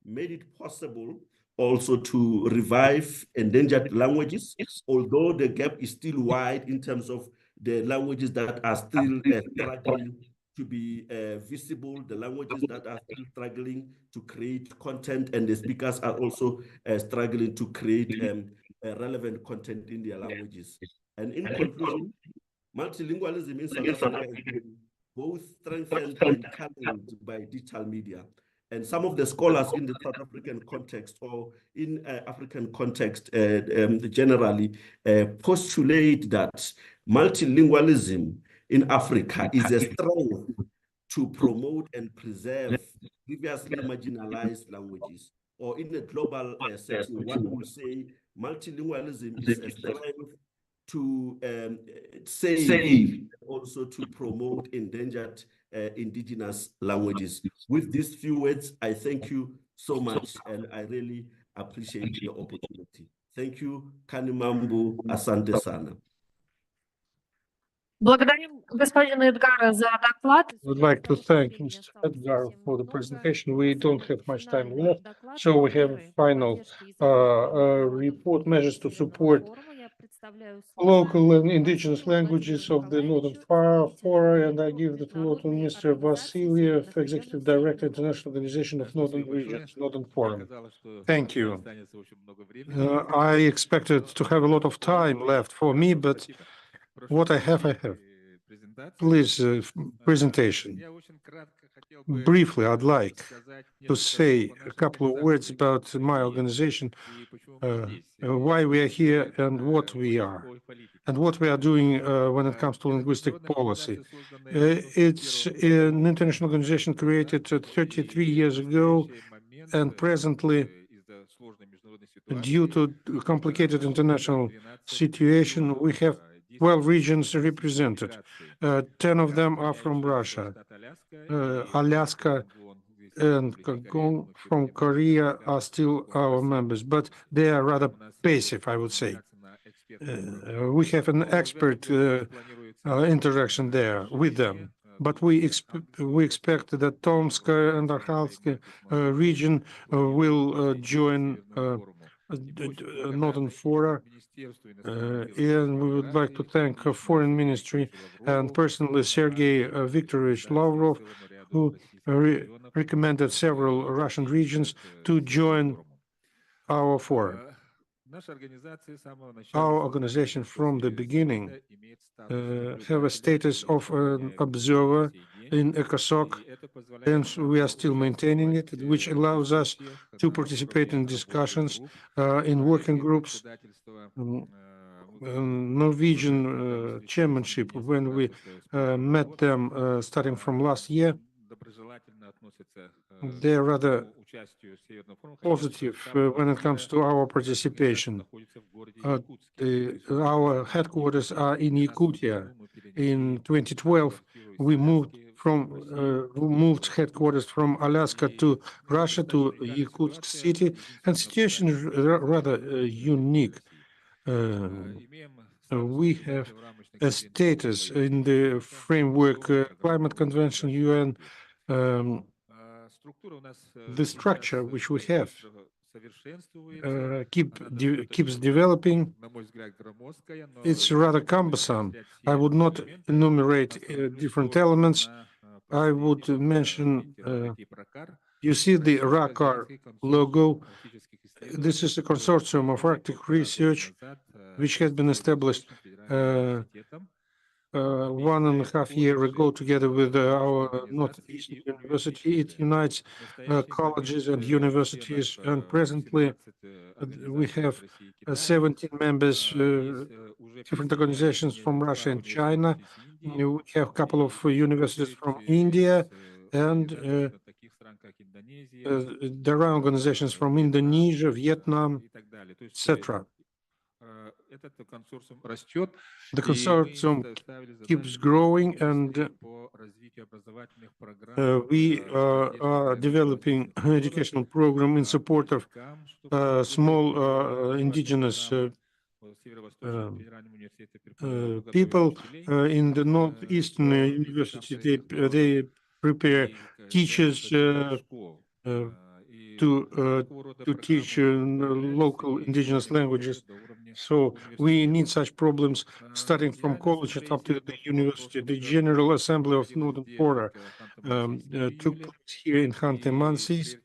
made it possible also to revive endangered languages, although the gap is still wide in terms of the languages that are still struggling to be visible, the languages that are still struggling to create content, and the speakers are also struggling to create relevant content in their languages. And in conclusion, multilingualism in South Africa has been both strengthened and challenged by digital media. And some of the scholars in the South African context or in African context generally postulate that multilingualism in Africa is a strength to promote and preserve previously marginalized languages. Or in a global setting, one would say multilingualism is a strength to save, also to promote endangered indigenous languages. With these few words, I thank you so much, and I really appreciate the opportunity. Thank you, Kanimambu, asante sana. Благодарим господина Эдгара за доклад. I would like to thank Mr. Edgar for the presentation. We don't have much time left, so we have a final report measures to support local and indigenous languages of the Northern Fora, and I give the floor to Mr. Vasiliev, Executive Director, International Organization of Northern Regions, Northern Forum. Thank you. I expected to have a lot of time left for me, but what I have, I have. Please, presentation. Briefly, I'd like to say a couple of words about my organization, why we are here and what we are doing when it comes to linguistic policy. It's an international organization created 33 years ago, and presently, due to a complicated international situation, we have 12 regions represented. 10 of them are from Russia. Alaska and from Korea are still our members, but they are rather passive, I would say. We have an expert interaction there with them, but we expect that Tomsk and Arkhangelsk region will join Northern Fora, and we would like to thank Foreign Ministry and personally Sergei Viktorovich Lavrov, who recommended several Russian regions to join our forum. Our organization from the beginning have a status of an observer in ECOSOC, and we are still maintaining it, which allows us to participate in discussions in working groups. Norwegian chairmanship, when we met them starting from last year, they're rather positive when it comes to our participation. Our headquarters are in Yakutia. In 2012, we moved headquarters from Alaska to Russia, to Yakutsk city, and situation is rather unique. We have a status in the framework climate convention UN. The structure which we have keeps developing. It's rather cumbersome. I would not enumerate different elements. I would mention, you see the RACAR logo. This is a consortium of Arctic research, which has been established 1.5 years ago together with our Northeastern University. It unites colleges and universities, and presently we have 17 members, different organizations from Russia and China. We have a couple of universities from India, and there are organizations from Indonesia, Vietnam, etc. The consortium keeps growing, and we are developing an educational program in support of small indigenous people in the Northeastern University. They prepare teachers to teach local indigenous languages. So we need such problems starting from college up to the university. The General Assembly of Northern Florida took place here in Khanty-Mansiysk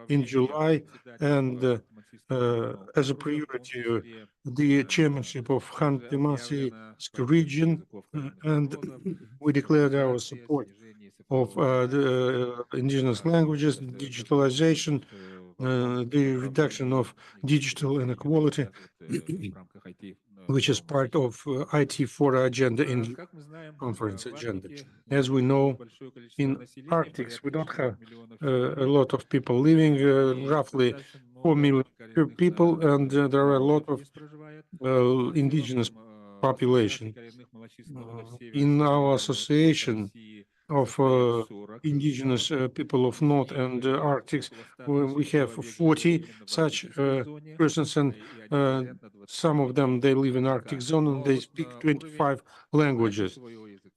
in July, and as a priority, the chairmanship of Khanty-Mansiysk region, and we declared our support of the indigenous languages, digitalization, the reduction of digital inequality, which is part of IT4 agenda in conference agenda. As we know, in Arctic, we don't have a lot of people living, roughly 4 million people, and there are a lot of indigenous population. In our association of indigenous people of North and Arctic, we have 40 such persons, and some of them, they live in Arctic zone and they speak 25 languages.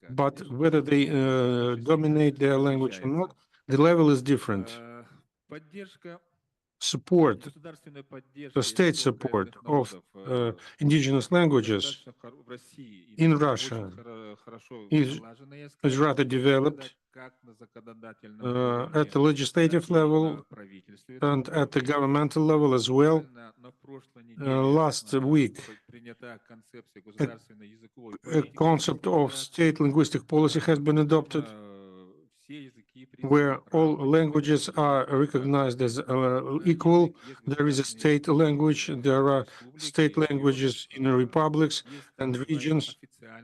But whether they dominate their language or not, the level is different. Support, the state support of indigenous languages in Russia is rather developed at the legislative level and at the governmental level as well. Last week, a concept of state linguistic policy has been adopted, where all languages are recognized as equal. There is a state language, there are state languages in republics and regions.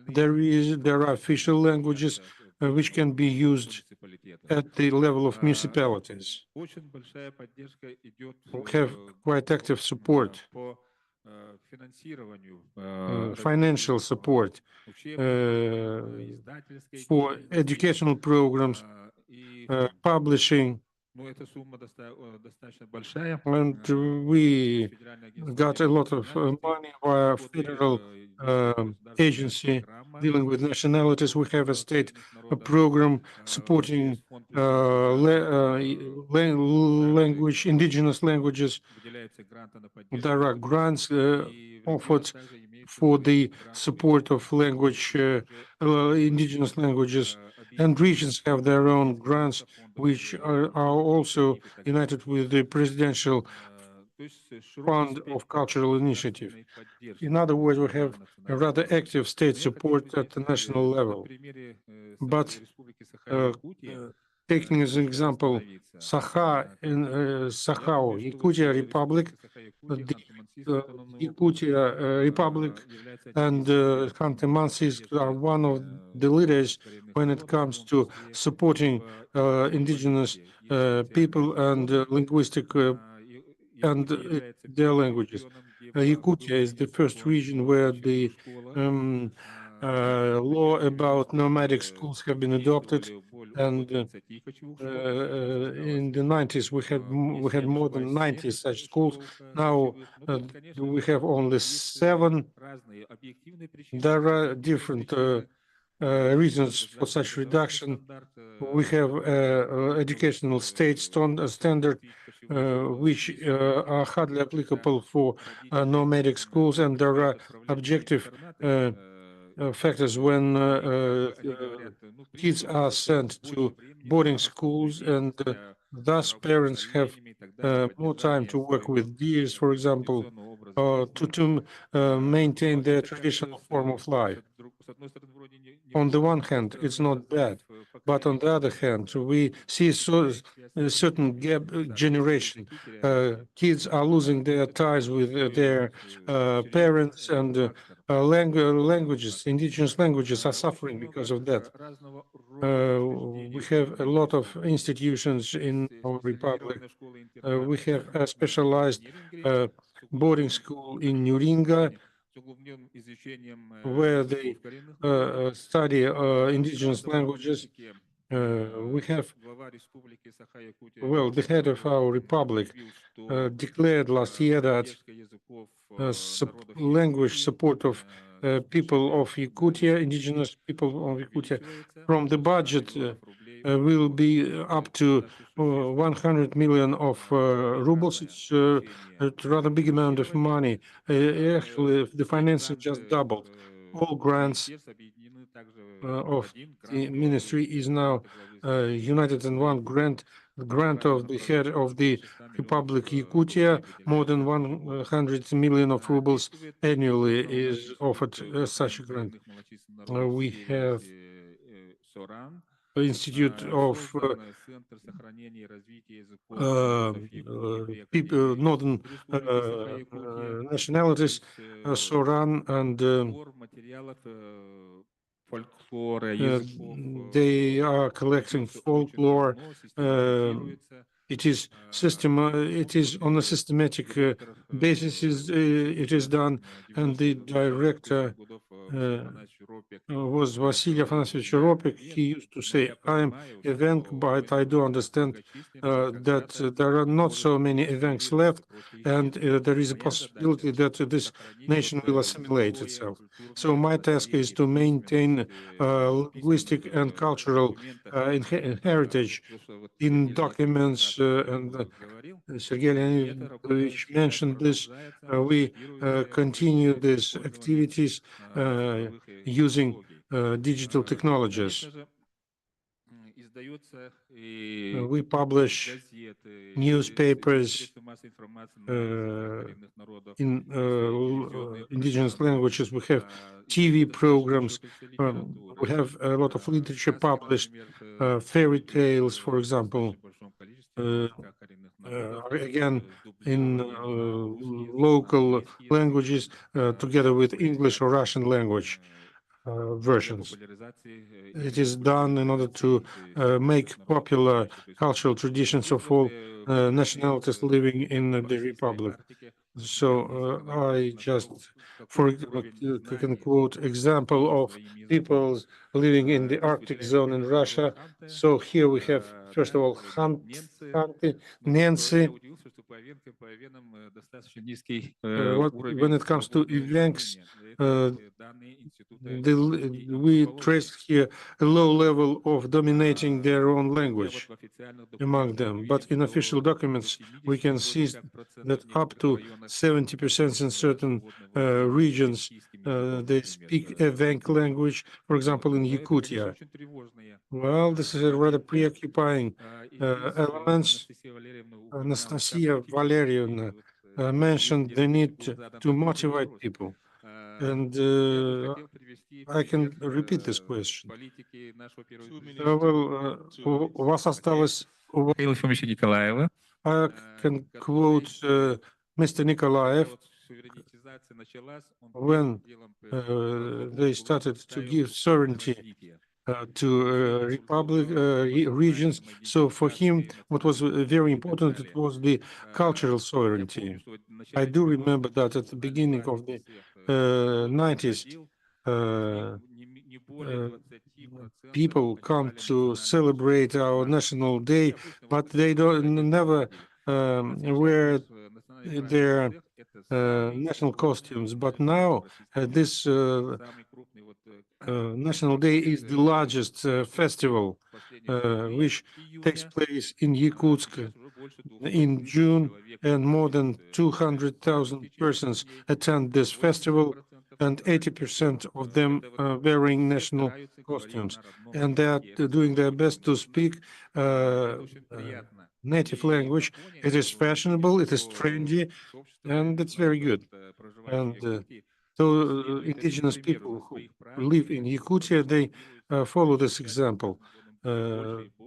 There are official languages which can be used at the level of municipalities. We have quite active support, financial support for educational programs, publishing, and we got a lot of money via federal agency dealing with nationalities. We have a state program supporting language, indigenous languages. There are grants offered for the support of language, indigenous languages, and regions have their own grants, which are also united with the Presidential Fund of Cultural Initiative. In other words, we have a rather active state support at the national level. But taking as an example, Sakha in Sakha, Yakutia Republic, the Yakutia Republic and Khanty-Mansiysk are one of the leaders when it comes to supporting indigenous people and linguistic and their languages. Yakutia is the first region where the law about nomadic schools have been adopted, and in the 90s we had more than 90 such schools. Now we have only 7. There are different reasons for such reduction. We have educational state standard which are hardly applicable for nomadic schools, and there are objective factors when kids are sent to boarding schools, and thus parents have more time to work with deers, for example, to maintain their traditional form of life. On the one hand, it's not bad, but on the other hand, we see a certain gap generation. Kids are losing their ties with their parents, and languages, indigenous languages are suffering because of that. We have a lot of institutions in our republic. We have a specialized boarding school in Nuringa, where they study indigenous languages. We have, well, the head of our republic declared last year that language support of people of Yakutia, indigenous people of Yakutia, from the budget will be up to 100 million of rubles. It's a rather big amount of money. Actually, the financing just doubled. All grants of the ministry is now united in one grant. The grant of the head of the Republic Yakutia, more than 100 million of rubles annually is offered as such a grant. We have Institute of people, northern nationalities, Soran, and they are collecting folklore. It is on a systematic basis. It is done, and the director was Vasily Afanasьевich Ropik. He used to say, "I'm Evenk, but I do understand that there are not so many Evenks left, and there is a possibility that this nation will assimilate itself." So my task is to maintain linguistic and cultural heritage in documents, and Sergei Leonidovich mentioned this. We continue these activities using digital technologies. We publish newspapers in indigenous languages. We have TV programs. We have a lot of literature published, fairy tales, for example. Again, in local languages, together with English or Russian language versions. It is done in order to make popular cultural traditions of all nationalities living in the Republic. So I just can quote example of peoples living in the Arctic zone in Russia. So here we have, first of all, Hanti, Nancy. When it comes to Evenks, we trace here a low level of dominating their own language among them. But in official documents, we can see that up to 70% in certain regions, they speak Evenk language, for example, in Yakutia. Well, this is a rather preoccupying elements. Anastasia Valerievna mentioned the need to motivate people. And I can repeat this question. У вас осталось... I can quote Mr. Nikolaev. When they started to give sovereignty to republic regions, so for him, what was very important, it was the cultural sovereignty. I do remember that at the beginning of the 90s, people come to celebrate our national day, but they never wear their national costumes. But now this National Day is the largest festival which takes place in Yakutsk in June, and more than 200,000 persons attend this festival, and 80% of them are wearing national costumes, and they are doing their best to speak native language. It is fashionable, it is trendy, and it's very good. And so indigenous people who live in Yakutia, they follow this example.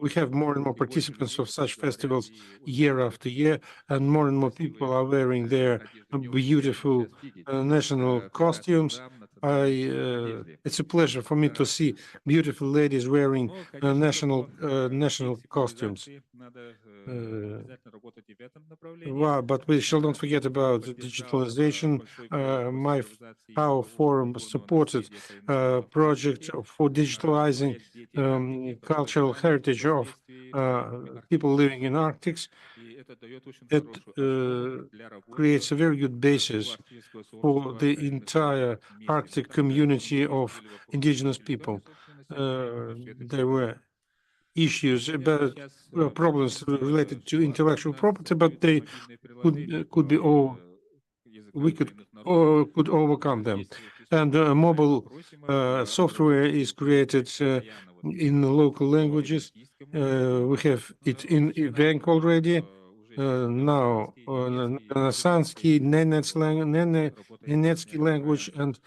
We have more and more participants of such festivals year after year, and more people are wearing their beautiful national costumes. It's a pleasure for me to see beautiful ladies wearing national costumes. But we shall not forget about digitalization. Our forum supported a project for digitalizing cultural heritage of people living in Arctic. It creates a very good basis for the entire Arctic community of indigenous people. There were issues about problems related to intellectual property, but they could be all we could overcome them. And mobile software is created in local languages. We have it in Evenk already. Now Sansky, Nenetsky language, and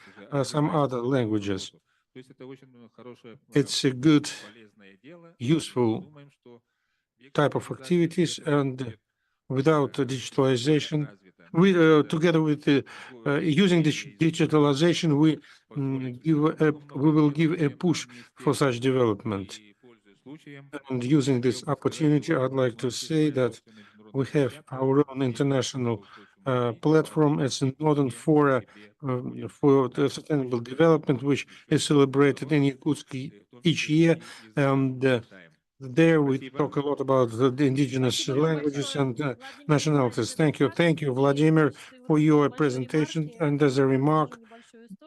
some other languages. It's a good, useful type of activities, and without digitalization, we together with using this digitalization, we will give a push for such development. And using this opportunity, I'd like to say that we have our own international platform. It's a Northern Fora for the Sustainable Development, which is celebrated in Yakutsk each year. And there we talk a lot about the indigenous languages and nationalities. Thank you, Vladimir, for your presentation. And as a remark,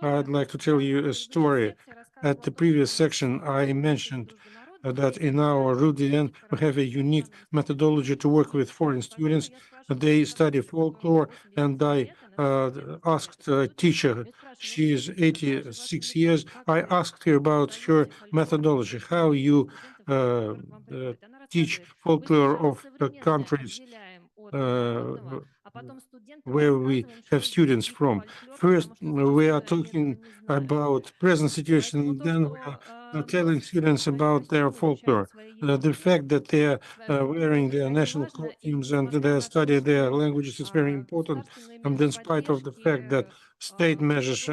I'd like to tell you a story. At the previous section, I mentioned that in our RUDN, we have a unique methodology to work with foreign students. They study folklore, and I asked a teacher, she is 86 years, I asked her about her methodology, how you teach folklore of countries where we have students from. First, we are talking about present situation, then we are telling students about their folklore. The fact that they are wearing their national costumes and they study their languages is very important. And in spite of the fact that state measures,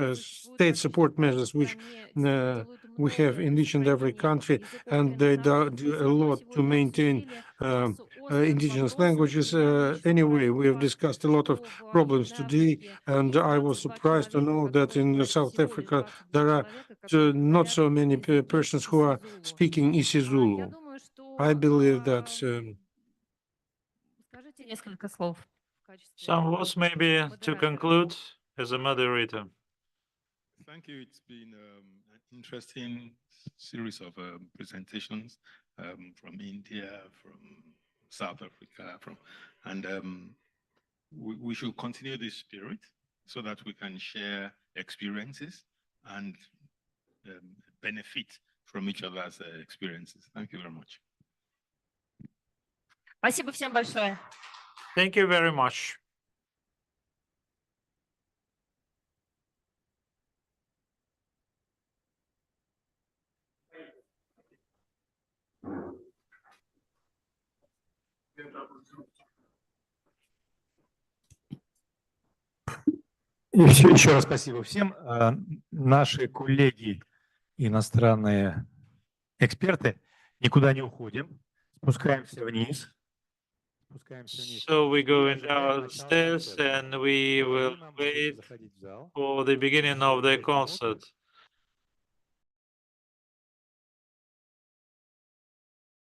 state support measures, which we have in each and every country, and they do a lot to maintain indigenous languages. Anyway, we have discussed a lot of problems today, and I was surprised to know that in South Africa there are not so many persons who are speaking isiZulu. I believe that Some words maybe to conclude as a moderator. Thank you. It's been an interesting series of presentations from India, from South Africa, we should continue this spirit so that we can share experiences and benefit from each other's experiences. Thank you very much. Спасибо всем большое. Thank you very much. Еще раз спасибо всем. Наши коллеги, иностранные эксперты, никуда не уходим. Спускаемся вниз. So we go downstairs and we will wait for the beginning of the concert.